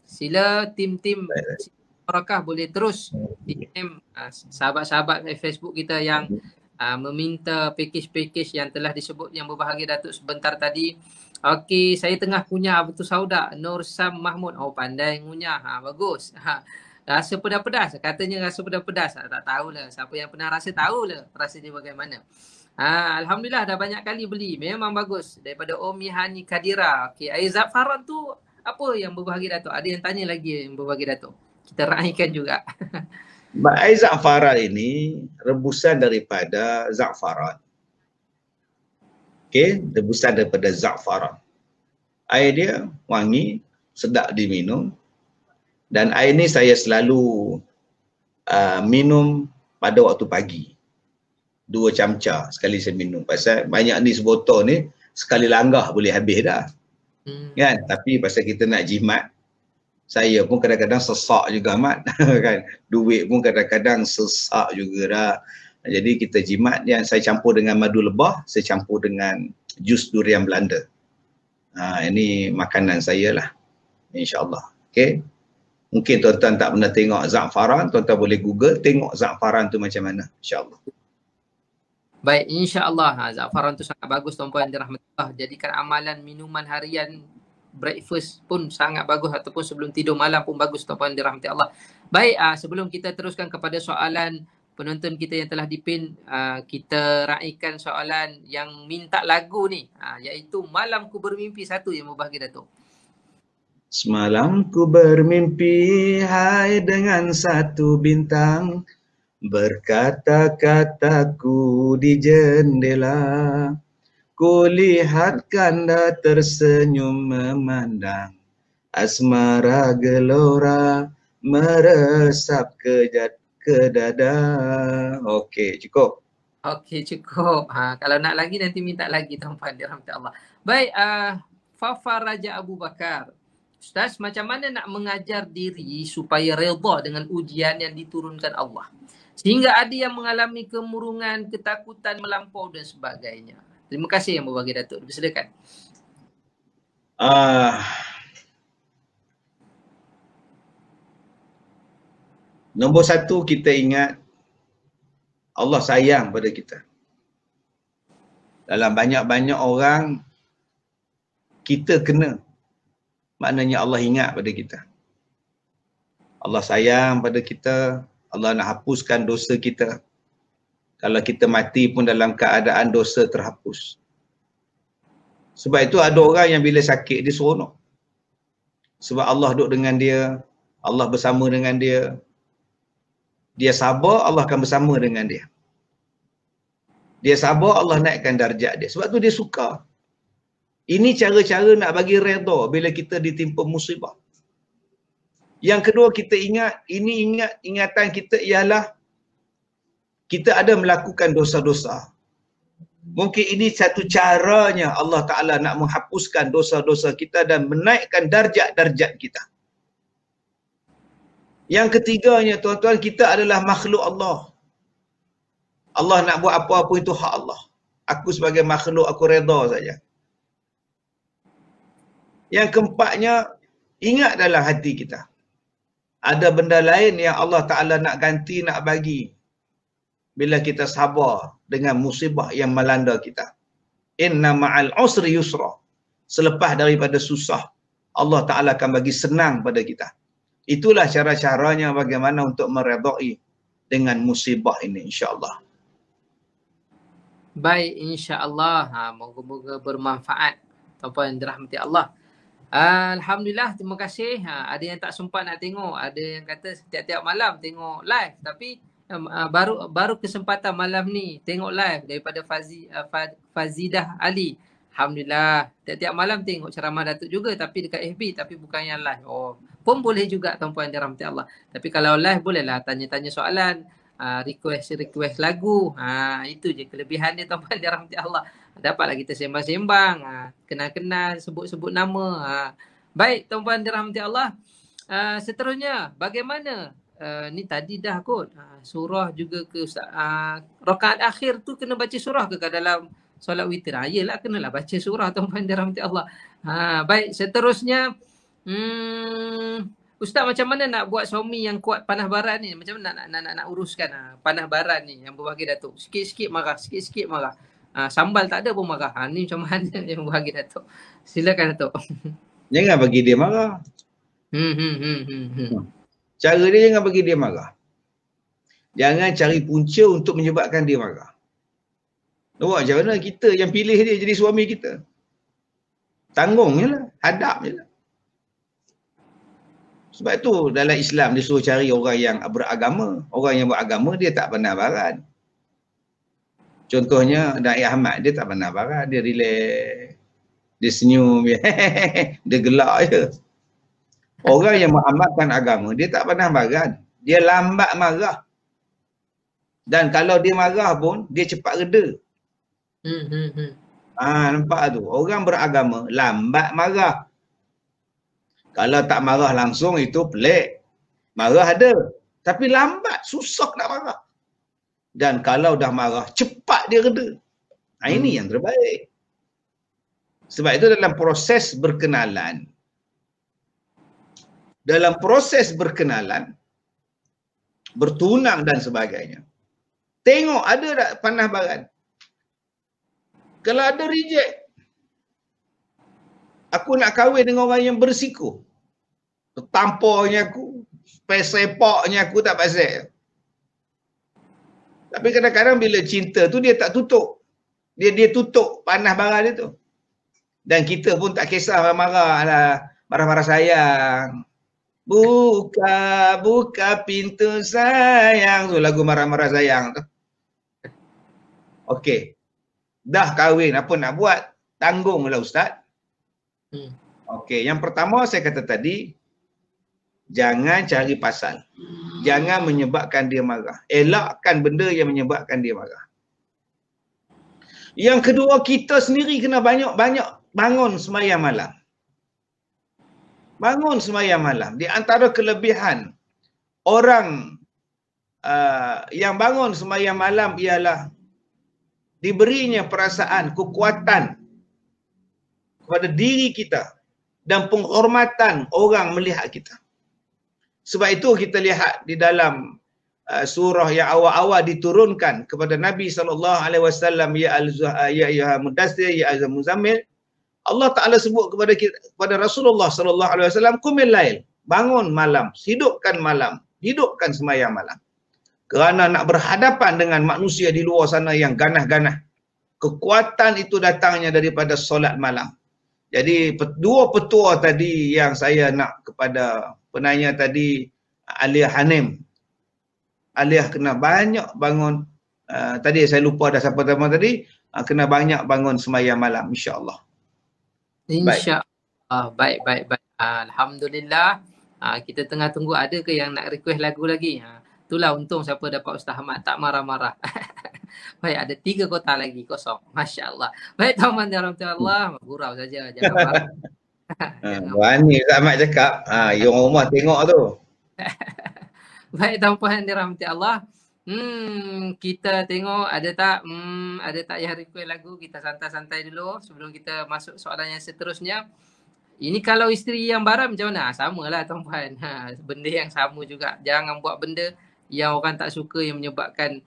Sila tim-tim Barakah boleh terus DM sahabat-sahabat Facebook kita yang meminta package-package yang telah disebut yang berbahagia Datuk sebentar tadi. Okey, saya tengah kunyah betul sauda Nur Sam Mahmud. Oh, pandai ngunyah. Bagus. Rasa pedas-pedas. Katanya rasa pedas-pedas. Tak tahulah. Siapa yang pernah rasa tahulah rasa dia bagaimana. Alhamdulillah dah banyak kali beli. Memang bagus. Daripada Umi Hani Kadira. Okey, air zafaran tu apa yang berbahagia Datuk? Ada yang tanya lagi yang berbahagia Datuk. Kita raikan juga. Air zafaran ini rebusan daripada zafaran. Okey, rebusan daripada zafaran. Air dia wangi, sedap diminum. Dan air ni saya selalu minum pada waktu pagi. 2 camca sekali saya minum. Pasal banyak ni sebotol ni sekali langgah boleh habis dah. Kan? Tapi pasal kita nak jimat, Saya pun kadang-kadang sesak juga Mat. Kan? Duit pun kadang-kadang sesak juga dah. Jadi kita jimat yang saya campur dengan madu lebah, saya campur dengan jus durian Belanda. Ini makanan saya lah. InsyaAllah. Okay. Mungkin tuan-tuan tak pernah tengok za'faran, tuan-tuan boleh Google, tengok za'faran tu macam mana. InsyaAllah. Baik, insya-Allah. Za'faran tu sangat bagus tuan-puan dirahmati Allah. Jadikan amalan minuman harian breakfast pun sangat bagus ataupun sebelum tidur malam pun bagus tuan-puan dirahmati Allah. Baik, sebelum kita teruskan kepada soalan penonton kita yang telah dipin, kita raikan soalan yang minta lagu ni, iaitu Malam Ku Bermimpi satu yang berbahagi Datuk. Semalam ku bermimpi hai dengan satu bintang, berkata-kataku di jendela. Kulihat kanda tersenyum memandang, asmara gelora meresap ke dada. Okey, cukup. Okey, cukup. Kalau nak lagi nanti minta lagi tuan-puan dirahmati Allah. Baik, Fafa Raja Abu Bakar. Ustaz, macam mana nak mengajar diri supaya redha dengan ujian yang diturunkan Allah? Sehingga ada yang mengalami kemurungan, ketakutan melampau dan sebagainya. Terima kasih yang berbagi Datuk. Dipersilakan. Nombor satu, kita ingat Allah sayang pada kita. Dalam banyak-banyak orang, kita kena. Maknanya Allah ingat pada kita. Allah sayang pada kita. Allah nak hapuskan dosa kita. Kalau kita mati pun dalam keadaan dosa terhapus. Sebab itu ada orang yang bila sakit dia seronok. Sebab Allah duduk dengan dia. Allah bersama dengan dia. Dia sabar, Allah akan bersama dengan dia. Dia sabar, Allah naikkan darjat dia. Sebab tu dia suka. Ini cara-cara nak bagi redha bila kita ditimpa musibah. Yang kedua kita ingat, ingatan kita ialah kita ada melakukan dosa-dosa. Mungkin ini satu caranya Allah Ta'ala nak menghapuskan dosa-dosa kita dan menaikkan darjat-darjat kita. Yang ketiganya tuan-tuan, kita adalah makhluk Allah. Allah nak buat apa-apa itu hak Allah. Aku sebagai makhluk, aku redha saja. Yang keempatnya, ingat dalam hati kita. Ada benda lain yang Allah Ta'ala nak ganti, nak bagi. Bila kita sabar dengan musibah yang melanda kita. Inna ma'al usri yusra. Selepas daripada susah, Allah Ta'ala akan bagi senang pada kita. Itulah cara-caranya bagaimana untuk meredai dengan musibah ini, insyaAllah. Baik, insyaAllah. Moga-moga bermanfaat. Tuan-puan dirahmati Allah. Alhamdulillah, terima kasih. Ada yang tak sempat nak tengok. Ada yang kata setiap-tiap malam tengok live. Tapi baru kesempatan malam ni tengok live daripada Fazidah Ali. Alhamdulillah, tiap-tiap malam tengok ceramah Datuk juga, tapi dekat FB, tapi bukan yang live. Pun boleh juga tuan-puan dirahmati Allah. Tapi kalau live bolehlah tanya-tanya soalan, request lagu. Itu je kelebihan dia tuan-puan dirahmati Allah. Dapatlah kita sembang-sembang, kenal-kenal, sebut-sebut nama. Baik tuan-puan dirahmati Allah. Seterusnya, bagaimana? Ni tadi dah kot. Surah juga ke Ustaz. Rakaat akhir tu kena baca surah ke dalam solat witir? Yelah, kenalah baca surah tuan-puan dirahmati Allah. Baik, seterusnya. Ustaz, macam mana nak buat suami yang kuat panah baran ni? Macam mana nak uruskan panah baran ni yang berbahagi Datuk? Sikit-sikit marah, sikit-sikit marah. Sambal tak ada pun marah. Ni macam mana yang berbahagi Datuk? Silakan Datuk. Jangan bagi dia marah. Cara dia jangan bagi dia marah. Jangan cari punca untuk menyebabkan dia marah. Nampak macam mana kita yang pilih dia jadi suami kita? Tanggung je lah. Hadap je lah. Sebab tu dalam Islam dia suruh cari orang yang beragama. Orang yang beragama dia tak pernah barat. Contohnya Da'i Ahmad, dia tak pernah barat. Dia relax. Dia senyum. Dia gelak je. Orang yang mengamalkan agama, dia tak pernah barat. Dia lambat marah. Dan kalau dia marah pun, dia cepat reda. Nampak tu. Orang beragama lambat marah. Kalau tak marah langsung itu pelik. Marah ada. Tapi lambat, susah nak marah. Dan kalau dah marah, cepat dia reda. Ini yang terbaik. Sebab itu dalam proses berkenalan, bertunang dan sebagainya, tengok ada tak panah baran. Kalau ada reject, aku nak kahwin dengan orang yang bersikuh, tampornya aku, sepaknya aku tak pasal. Tapi kadang-kadang bila cinta tu dia tak tutup. Dia tutup panah baran dia tu. Dan kita pun tak kisah marah lah. Marah-marah sayang. Buka pintu sayang. Tu lagu marah-marah sayang tu. Okey. Dah kahwin, apa nak buat? Tanggunglah Ustaz. Okey, yang pertama saya kata tadi, jangan cari pasal. Jangan menyebabkan dia marah. Elakkan benda yang menyebabkan dia marah. Yang kedua, kita sendiri kena banyak-banyak bangun sembahyang malam. Bangun sembahyang malam. Di antara kelebihan orang yang bangun sembahyang malam ialah diberinya perasaan kekuatan kepada diri kita dan penghormatan orang melihat kita. Sebab itu kita lihat di dalam surah yang awal-awal diturunkan kepada Nabi SAW, ya Mudaththir, ya Muzammil, Allah Ta'ala sebut kepada Rasulullah SAW, qumil lail, bangun malam, hidupkan sembahyang malam. Kerana nak berhadapan dengan manusia di luar sana yang ganah-ganah. Kekuatan itu datangnya daripada solat malam. Jadi dua petua tadi yang saya nak kepada penanya tadi, Alia Hanim. Alia kena banyak bangun, tadi saya lupa dah siapa nama tadi, kena banyak bangun sembahyang malam, insya-Allah. InsyaAllah. Baik. Alhamdulillah. Kita tengah tunggu ada ke yang nak request lagu lagi. Itulah untung siapa dapat Ustaz Ahmad tak marah-marah. Baik, ada 3 kotak lagi kosong. Masya Allah. Baik, tuan-tuan dan Allah, gurau saja. Jangan marah. Berani Ustaz Ahmad cakap, yang rumah tengok tu. Baik, tuan-tuan dirahmati Allah. Kita tengok ada tak yang request lagu. Kita santai-santai dulu sebelum kita masuk soalan yang seterusnya. Ini kalau isteri yang baram macam mana? Samalah tuan-puan. Benda yang sama juga. Jangan buat benda yang orang tak suka yang menyebabkan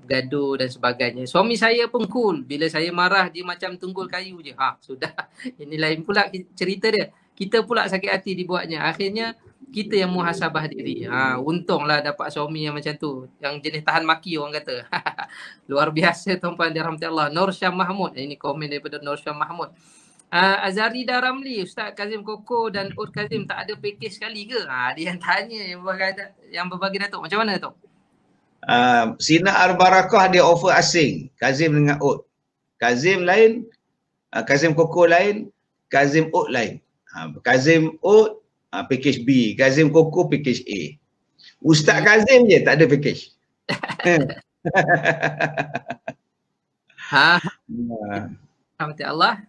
gaduh dan sebagainya. Suami saya pun cool. Bila saya marah dia macam tunggul kayu je. Sudah. Ini lain pula cerita dia. Kita pula sakit hati dibuatnya. Akhirnya kita yang muhasabah diri. Untunglah dapat suami yang macam tu. Yang jenis tahan maki orang kata. Luar biasa tuan-puan dirahmati Allah. Nur Syah Mahmud. Ini komen daripada Nur Syah Mahmud. Azarida Ramli, Ustaz Kazim Koko dan Ud Kazim tak ada package sekali ke? Dia yang tanya yang berbagi Datuk. Macam mana tu? Sinar Al-Barakah dia offer asing. Kazim dengan Ud. Kazim lain, Kazim Koko lain, Kazim Ud lain. Kazim Ud package B, Kazim Koko package A. Ustaz Kazim je tak ada package. Rahmati Allah.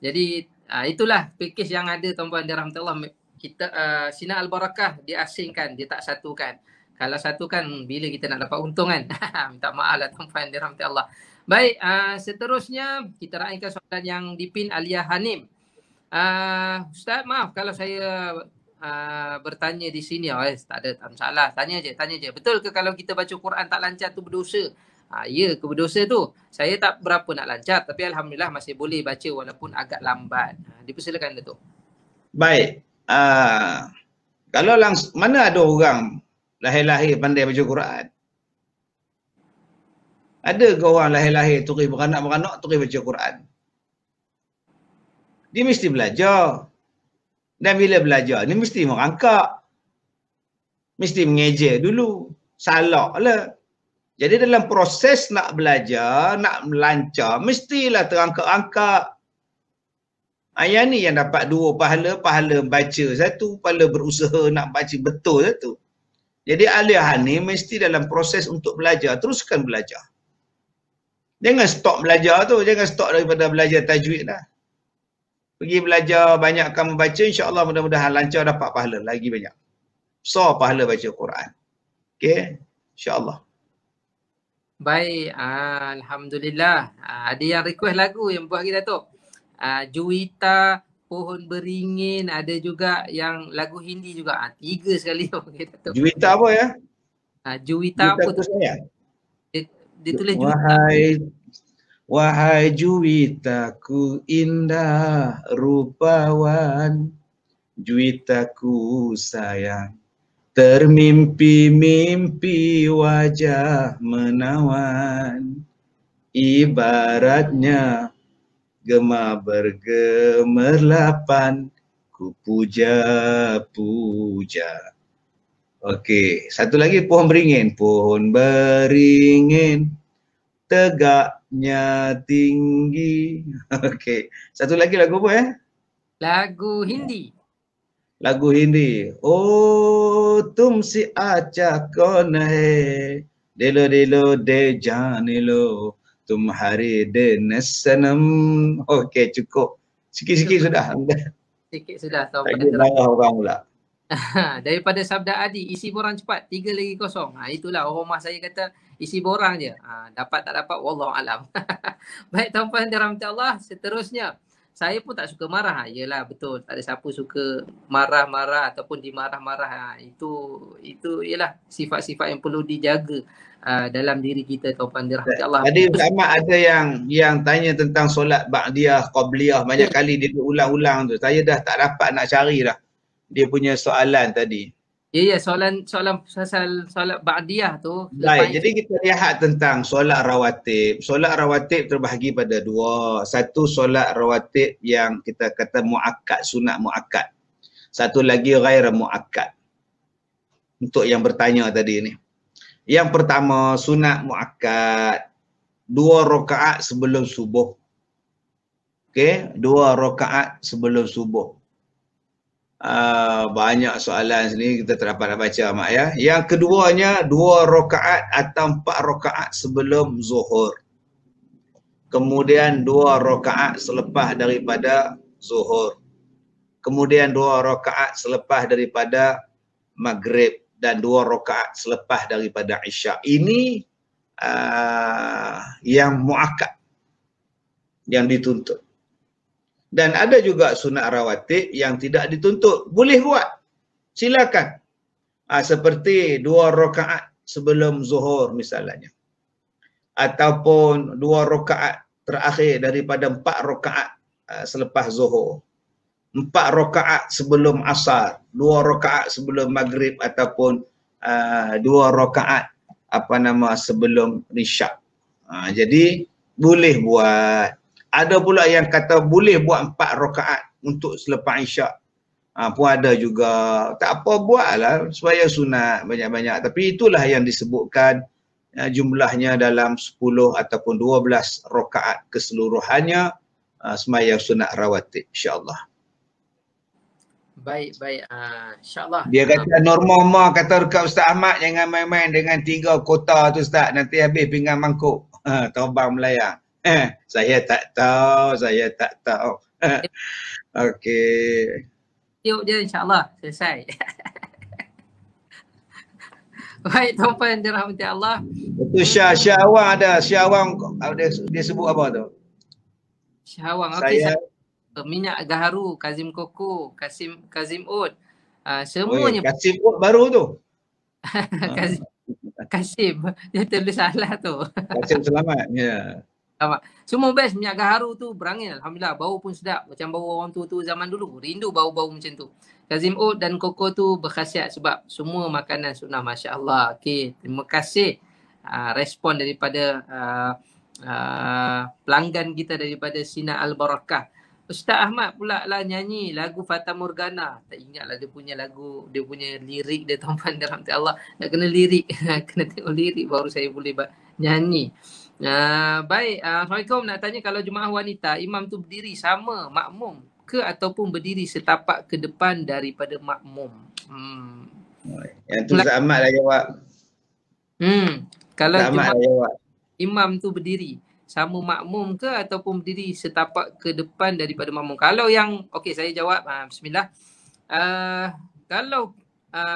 Jadi itulah package yang ada tuan-puan dan rahmatullah. Kita Sinar Al-Barakah dia asingkan, dia tak satukan. Kalau satukan bila kita nak dapat untung kan. Minta maaf lah tuan-puan dan rahmati Allah. Baik, seterusnya kita raihkan soalan yang dipin Alia Hanim. Ustaz, maaf kalau saya bertanya di sini. Tak ada masalah. Tanya je. Betul ke kalau kita baca Quran tak lancar tu berdosa? Ya, berdosa tu. Saya tak berapa nak lancar, tapi alhamdulillah masih boleh baca walaupun agak lambat. Dipersilakan Datuk. Baik. Kalau mana ada orang lahir-lahir pandai baca Quran? Ada ke orang lahir-lahir terus beranak-beranak terus baca Quran? Dia mesti belajar. Dan bila belajar ni mesti merangkak. Mesti mengejar dulu. Salah lah. Jadi dalam proses nak belajar, nak melancar, mestilah terangkat-angkat. Yang ni yang dapat 2 pahala. Pahala baca satu, pahala berusaha nak baca betul satu. Jadi Alia ni mesti dalam proses untuk belajar, teruskan belajar. Jangan stop belajar tu, jangan stop daripada belajar tajwid dah. Pergi belajar, banyakkan membaca, insya-Allah mudah-mudahan lancar dapat pahala lagi banyak. So pahala baca Quran. Okey, insya-Allah. Baik, alhamdulillah. Ada yang request lagu yang buat kita tu. Juwita, Pohon Beringin, ada juga yang lagu Hindi juga. 3 sekali kita tu. Juwita apa ya? Juwita apa tu? Dia tulis Juwita. Wahai Juwitaku indah rupawan, Juwitaku sayang, termimpi-mimpi wajah menawan, ibaratnya gema bergemerlapan, ku puja-puja. Okey, satu lagi Pohon Beringin. Pohon beringin tegaknya tinggi. Okey, satu lagi lagu apa ya? Lagu Hindi. Lagu Hindi. Oh, tumsi acha kaun hai, dilo dilo de jane lo, tumhari de sanam. Okey, cukup. Sikit-sikit sudah. Sikit sudah. Lagi marah orang pula. Daripada Sabda Adi, isi borang cepat, 3-0. Itulah orang rumah saya kata isi borang je. Dapat tak dapat, wallahualam. Baik tuan-puan dirahmati Allah, seterusnya. Saya pun tak suka marah. Yelah betul, tak ada siapa suka marah-marah ataupun dimarah-marah. Itu ialah sifat-sifat yang perlu dijaga dalam diri kita tuan-puan dirahmati Allah. Tadi Ahmad ada yang tanya tentang solat ba'diyah, qabliyah, banyak kali dia ulang-ulang tu. Saya dah tak dapat nak cari dah dia punya soalan tadi. Ya, soalan solat ba'diyah tu. Baik, jadi kita lihat tentang solat rawatib. Solat rawatib terbahagi pada dua. Satu solat rawatib yang kita kata muakkad, sunat muakkad. Satu lagi ghair muakkad. Untuk yang bertanya tadi ni. Yang pertama sunat muakkad, 2 rakaat sebelum subuh. Okey, 2 rakaat sebelum subuh. Banyak soalan sini kita tak dapat nak baca mak ya. Yang keduanya 2 rakaat atau 4 rakaat sebelum zuhur. Kemudian 2 rakaat selepas daripada zuhur. Kemudian 2 rakaat selepas daripada maghrib dan 2 rakaat selepas daripada isyak. Ini yang muakkad, yang dituntut. Dan ada juga sunat rawatib yang tidak dituntut. Boleh buat. Silakan. Seperti 2 rakaat sebelum zuhur misalnya. Ataupun 2 rakaat terakhir daripada 4 rakaat selepas zuhur. 4 rakaat sebelum asar. 2 rakaat sebelum maghrib ataupun 2 rakaat sebelum isyak. Jadi boleh buat. Ada pula yang kata boleh buat 4 rakaat untuk selepas isyak. Pun ada juga. Tak apa buatlah supaya sunat banyak-banyak. Tapi itulah yang disebutkan jumlahnya dalam 10 ataupun 12 rakaat keseluruhannya sembahyang sunat rawatib insya-Allah. Baik. InsyaAllah. Dia kata norma kata dekat Ustaz Ahmad jangan main-main dengan 3 kota tu Ustaz. Nanti habis pinggan mangkuk. Terbang melayang. Saya tak tahu. Okey. Yuk je insyaAllah. Selesai. Baik tuan-puan dirahmati Allah. Itu Syah Awang ada. Syah Awang dia sebut apa tu? Syah Awang. Okey. Minyak gaharu, Kazim Koko, Kazim Ud. Semuanya. Kazim Ud baru tu. Kasim. Dia tulis salah tu. Kasim Selamat. Ya. Semua best. Minyak gaharu tu berangin. Alhamdulillah. Bau pun sedap. Macam bau orang tua-tua zaman dulu. Rindu bau-bau macam tu. Kazim Ud dan Koko tu berkhasiat sebab semua makanan sunnah. Masya Allah. Okay. Terima kasih respon daripada pelanggan kita daripada Sinar Al-Barakah. Ustaz Ahmad pula lah nyanyi lagu Fata Morgana. Tak ingatlah dia punya lagu, dia punya lirik dia tuan-tuan dirahmati Allah. Nak kena lirik. Kena tengok lirik baru saya boleh nyanyi. Baik, Assalamualaikum. Nak tanya kalau jemaah wanita, imam tu berdiri sama makmum ke ataupun berdiri setapak ke depan daripada makmum? Yang tu Ustaz Ahmad dah jawab. Kalau Ustaz Ahmad dah jawab. Imam tu berdiri sama makmum ke ataupun berdiri setapak ke depan daripada makmum? Kalau yang, okey saya jawab, bismillah. Kalau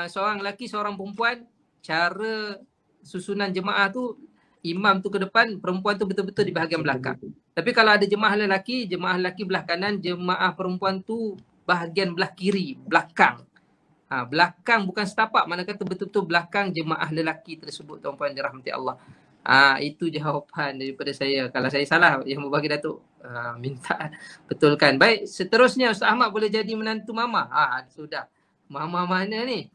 seorang lelaki, seorang perempuan, cara susunan jemaah tu, imam tu ke depan, perempuan tu betul-betul di bahagian belakang. Tapi kalau ada jemaah lelaki belah kanan, jemaah perempuan tu bahagian belah kiri, belakang. Belakang bukan setapak, mana kata betul-betul belakang jemaah lelaki tersebut, tuan-puan dirahmati Allah. Itu jawapan daripada saya. Kalau saya salah, yang berbagi Datuk minta betulkan. Baik, seterusnya Ustaz Ahmad boleh jadi menantu mama. Sudah. Mama mana ni?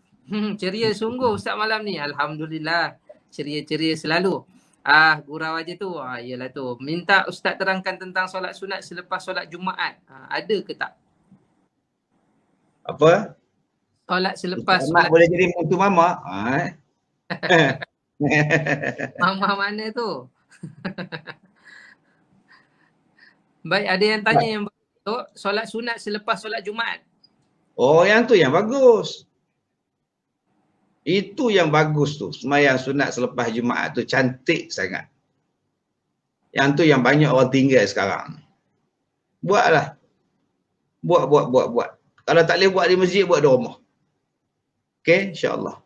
Ceria sungguh Ustaz malam ni. Alhamdulillah. Ceria-ceria selalu. Gurau aja tu. Yalah tu. Minta Ustaz terangkan tentang solat sunat selepas solat Jumaat. Ada ke tak? Apa? Solat selepas solat. Boleh jadi menantu mama? Mama mana tu? Baik, ada yang tanya yang betul, solat sunat selepas solat Jumaat. Oh, yang tu yang bagus. Itu yang bagus tu. Sembahyang sunat selepas Jumaat tu cantik sangat. Yang tu yang banyak orang tinggal sekarang. Buatlah. Buat. Kalau tak boleh buat di masjid, buat di rumah. Okey, insya-Allah.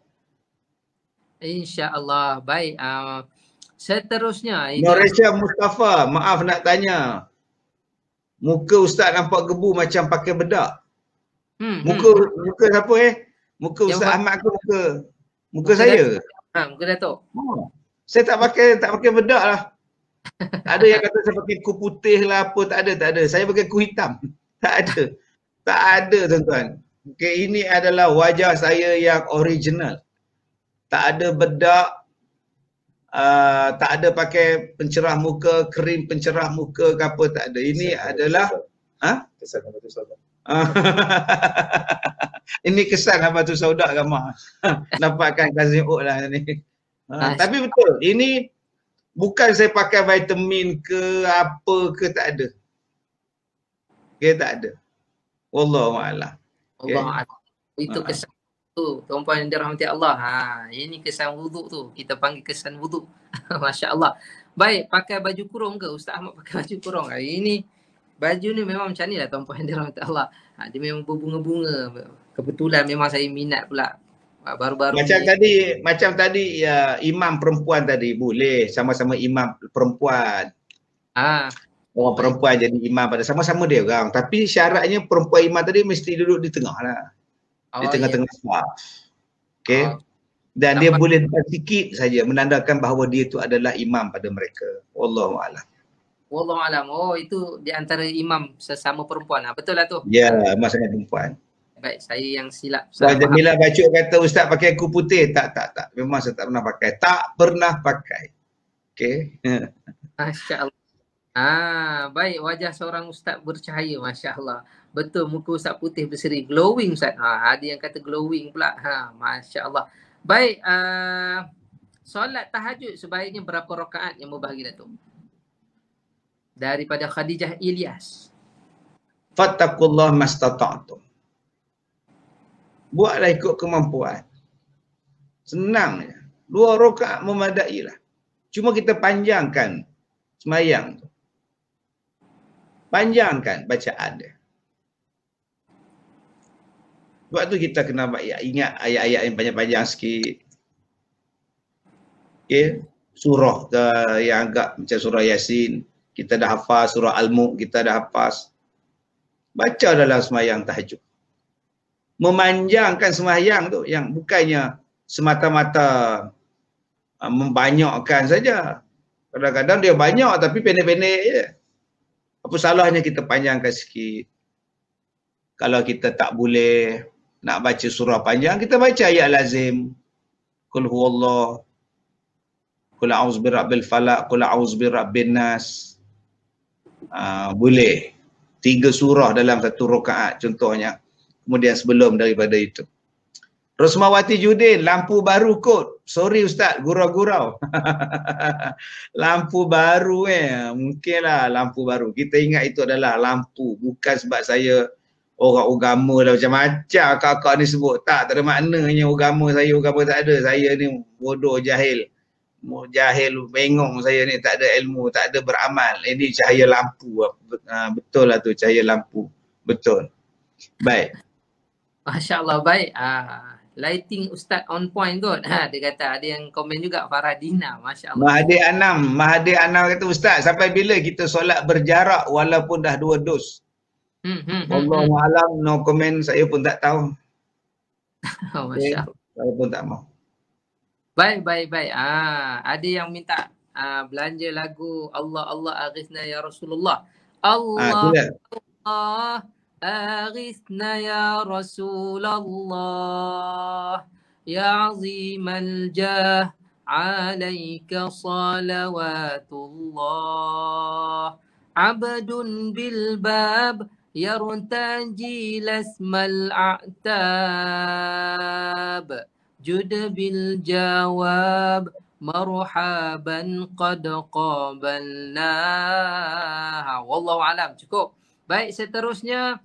InsyaAllah. Baik. Seterusnya. Noresha Mustafa, maaf nak tanya. Muka Ustaz nampak gebu macam pakai bedak. Muka siapa Muka Ustaz Ahmad ke muka saya? Muka Datuk. Saya tak pakai bedak lah. Ada yang kata saya pakai kuku putih lah apa, tak ada. Saya pakai kuku hitam. Tak ada tuan-tuan. Okay, ini adalah wajah saya yang original. Tak ada bedak, tak ada pakai pencerah muka, krim pencerah muka ke apa, tak ada. Ini adalah kesan Abatu Saudak. Ini kesan Abatu Saudak gambar. Nampakkan Kazim Uk lah ni. Tapi betul, ini bukan saya pakai vitamin ke apa ke, tak ada. Okay, tak ada. Wallahualam. Allah itu kesan tu, tuan-puan yang dirahmati Allah. Ini kesan wuduk tu. Kita panggil kesan wuduk. Masya-Allah. Baik, pakai baju kurung ke? Ustaz Ahmad pakai baju kurung. Ini baju ni memang macam ni lah tuan-puan yang dirahmati Allah. Dia memang berbunga-bunga. Kebetulan memang saya minat pula. Baru-baru macam tadi ya, imam perempuan tadi boleh sama-sama imam perempuan. Orang perempuan jadi imam pada sama-sama dia orang. Tapi syaratnya perempuan imam tadi mesti duduk di tengah lah. Di tengah-tengah saf. Okay. Dan dia boleh depan sikit saja menandakan bahawa dia tu adalah imam pada mereka. Wallahualam. Wallahualam. Oh, itu di antara imam sesama perempuan. Betul lah tu? Ya, sesama perempuan. Baik, saya yang silap. Jamila Bacuk kata Ustaz pakai kuku putih. Tak. Memang saya tak pernah pakai. Tak pernah pakai. Okay. Masya Allah. Baik, wajah seorang ustaz bercahaya, masya-Allah. Betul, muka ustaz putih berseri, glowing ustaz. Ada yang kata glowing pula. Masya-Allah. Baik, solat tahajud sebaiknya berapa rakaat yang berbahagi Datuk? Daripada Khadijah Ilyas. Fattaqullah mastata'tum. Buatlah ikut kemampuan. Senang je. 2 rakaat memadailah. Cuma kita panjangkan sembahyang tu. Panjangkan bacaan dia. Sebab tu kita kena ingat ayat-ayat yang panjang-panjang sikit. Okay. Surah ke yang agak macam surah Yasin. Kita dah hafaz, surah Al-Mulk kita dah hafaz. Baca dalam sembahyang tahajud. Memanjangkan sembahyang tu yang bukannya semata-mata membanyakkan saja. Kadang-kadang dia banyak tapi pendek-pendek je. Apa salahnya kita panjangkan sikit. Kalau kita tak boleh nak baca surah panjang, kita baca ayat lazim. Qul huwallah, qul a'udzu birabbil falaq, qul a'udzu birabbin nas. Boleh. 3 surah dalam 1 rakaat contohnya. Kemudian sebelum daripada itu. Rosmawati Judin, lampu baru kot. Sorry Ustaz, gurau-gurau. Lampu baru mungkinlah lampu baru. Kita ingat itu adalah lampu. Bukan sebab saya orang agama dah macam-macam kakak ni sebut. Tak ada maknanya agama saya tak ada. Saya ni bodoh, jahil. Jahil, bengong saya ni, tak ada ilmu, tak ada beramal. Ini cahaya lampu. Betul lah tu, cahaya lampu. Betul. Baik. Masya Allah, baik. Lighting Ustaz on point kot. Dia kata ada yang komen juga, Faradina. Masya Allah. Mahathir Anam kata, Ustaz, sampai bila kita solat berjarak walaupun dah 2 dos? Wallahualam, no comment, saya pun tak tahu. Masya Allah. Saya pun tak mau. Baik. Ada yang minta belanja lagu Allah Allah Aghithna Ya Rasulullah. Allah Aghithna Ya Rasulullah Ya Azimal Jah Alaika Salawatullah Abdun Bilbab Yartaji Lasmal A'tab Jud bil jawab marhaban qad qabalna. Wallahu alam. Cukup. Baik, seterusnya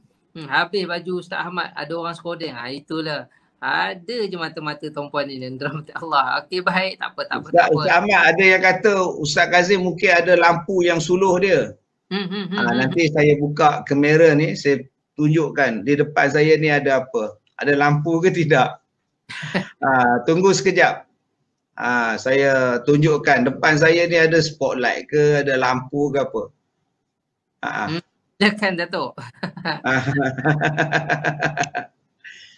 habis baju Ustaz Ahmad, ada orang skodeng. Itulah. Ada je mata-mata tuan-puan ni dan rahmat Allah. Okey, baik, tak apa. Ustaz Ahmad, ada yang kata Ustaz Kazim mungkin ada lampu yang suluh dia. Nanti saya buka kamera ni, saya tunjukkan di depan saya ni ada apa. Ada lampu ke tidak? Tunggu sekejap. Saya tunjukkan depan saya ni ada spotlight ke, ada lampu ke apa. Silakan Datuk.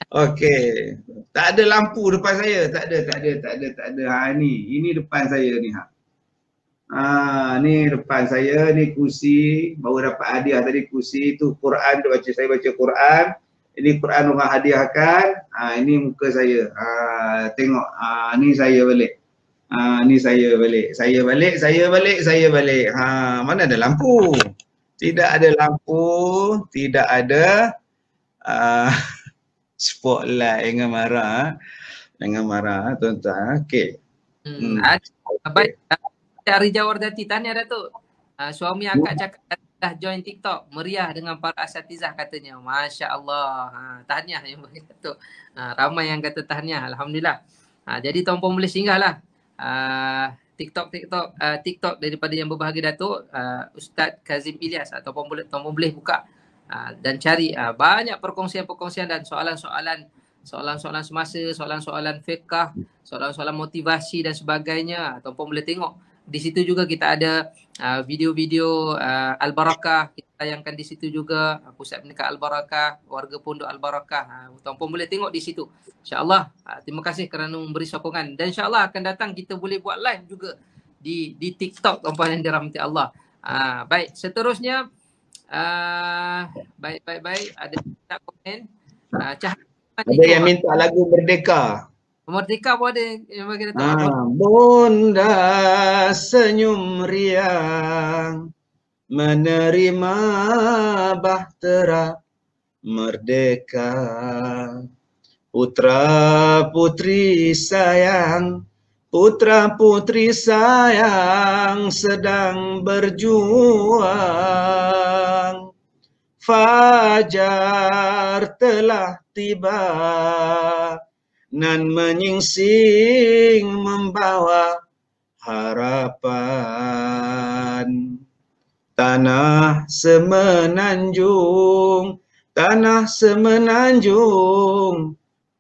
Okey. Tak ada lampu depan saya, tak ada. Ini depan saya ni. Ni depan saya ni kursi, baru dapat hadiah tadi kursi tu, Quran saya baca Quran. Ini Quran orang hadiahkan. Ini muka saya. Tengok. Ni saya balik. Ni saya balik. Saya balik. Mana ada lampu? Tidak ada lampu. Tidak ada spotlight. Jangan marah. Tuan-tuan. Okey. Baik. Dari Jawardati, tanya Datuk. Suami akak cakap dah join TikTok, meriah dengan para asatizah katanya. Masya Allah. Tahniah yang bagi Datuk. Ramai yang kata tahniah. Alhamdulillah. Jadi tuan-puan boleh singgahlah TikTok daripada yang berbahagia Datuk, Ustaz Kazim Ilyas. Tuan-puan boleh buka dan cari banyak perkongsian-perkongsian dan soalan-soalan semasa, soalan-soalan fiqh, soalan-soalan motivasi dan sebagainya. Tuan-puan boleh tengok. Di situ juga kita ada video-video Al-Barakah, kita tayangkan di situ juga, Pusat Pendidikan Al-Barakah, Warga Pondok Al-Barakah. Tuan-puan boleh tengok di situ. InsyaAllah, terima kasih kerana memberi sokongan. Dan insyaAllah akan datang kita boleh buat live juga di TikTok, tuan-puan yang dirahmati Allah. Baik, seterusnya baik. Ada komen. Ada yang minta lagu Merdeka. Merdeka pun ada yang bagi Datuk. Bunda senyum riang menerima bahtera merdeka. Putra putri sayang sedang berjuang. Fajar telah tiba nan menyingsing membawa harapan. Tanah semenanjung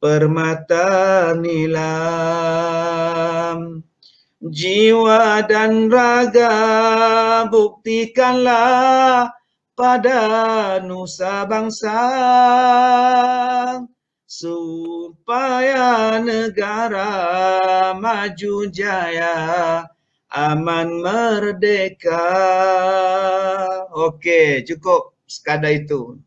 permata nilam. Jiwa dan raga buktikanlah pada nusa bangsa, supaya negara maju jaya, aman merdeka. Okey, cukup sekadar itu.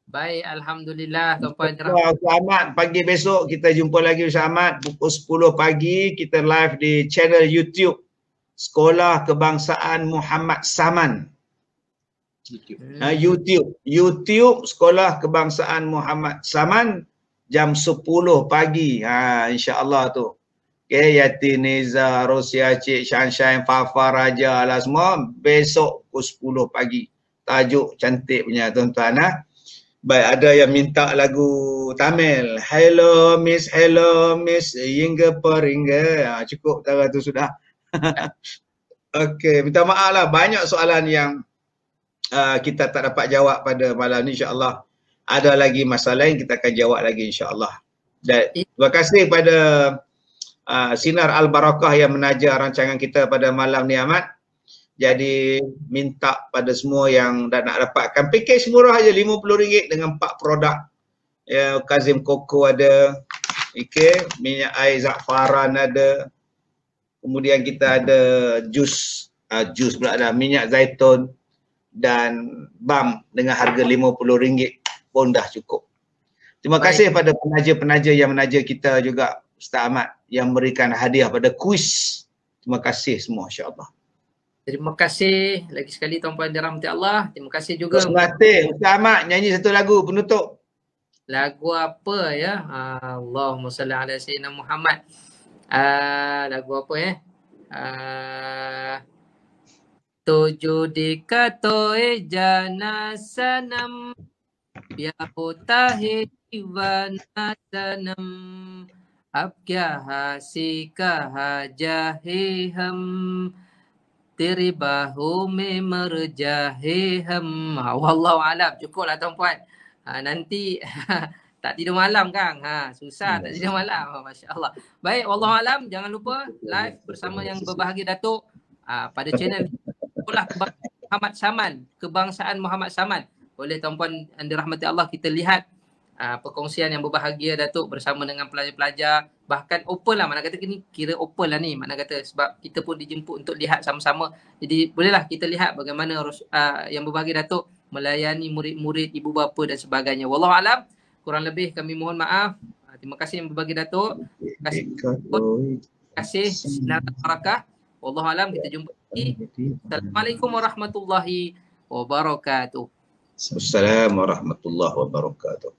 Baik, Alhamdulillah. Selamat pagi, besok kita jumpa lagi bersama pukul 10 pagi. Kita live di channel YouTube Sekolah Kebangsaan Muhammad Saman. YouTube Sekolah Kebangsaan Muhammad Saman. Jam 10 pagi, insyaAllah tu. Okay, Yati, Neza, Rosia, Cik, Syanshain, Fafa, Raja lah semua. Besok pukul 10 pagi. Tajuk cantik punya tuan-tuan. Baik, ada yang minta lagu Tamil. Hello Miss, Yingga Peringga. Cukup, cara tu sudah. Okey, minta maaf lah. Banyak soalan yang kita tak dapat jawab pada malam ni, insya-Allah. Ada lagi masalah yang kita akan jawab lagi, insya-Allah. Dan terima kasih kepada Sinar Al-Barakah yang menaja rancangan kita pada malam ni, Ahmad. Jadi minta pada semua yang dah nak dapatkan pakej murah aja RM50 dengan 4 produk. Ya, Kazim Koko ada, okey, minyak air za'faran ada. Kemudian kita ada jus pula ada, minyak zaitun dan balm dengan harga RM50 pun dah cukup. Terima kasih pada penaja-penaja yang menaja kita juga, Ustaz Ahmad, yang memberikan hadiah pada kuis. Terima kasih semua, insya-Allah. Terima kasih lagi sekali tuan-puan dirahmati Allah. Terima kasih juga. Ustaz Ahmad nyanyi satu lagu penutup. Lagu apa ya? Allahumma salli ala sayyidina Muhammad. Lagu apa ya? Tujuh dikatoe jana sanam biautahe wana sanam abkya hasika hajahe ham teri bahu me merjahe ham. Wallahu alam. Cukuplah tuan-puan. Nanti tak tidur malam Kang. Susah tak tidur malam. Masya-Allah. Baik, wallahu alam, jangan lupa live bersama yang berbahagia Datuk pada channel Sekolah Muhammad Saman, Kebangsaan Muhammad Saman. Boleh tuan-puan yang dirahmati Allah, kita lihat perkongsian yang berbahagia Datuk bersama dengan pelajar-pelajar. Bahkan open lah, mana kata ni kira open lah ni, mana kata sebab kita pun dijemput untuk lihat sama-sama. Jadi bolehlah kita lihat bagaimana yang berbahagia Datuk melayani murid-murid, ibu bapa dan sebagainya. Wallahu alam, kurang lebih kami mohon maaf. Terima kasih yang berbahagia Datuk. Terima kasih Sinar Al-Barakah. Wallahu alam, kita jumpa lagi. Assalamualaikum warahmatullahi wabarakatuh. Assalamualaikum warahmatullahi wabarakatuh.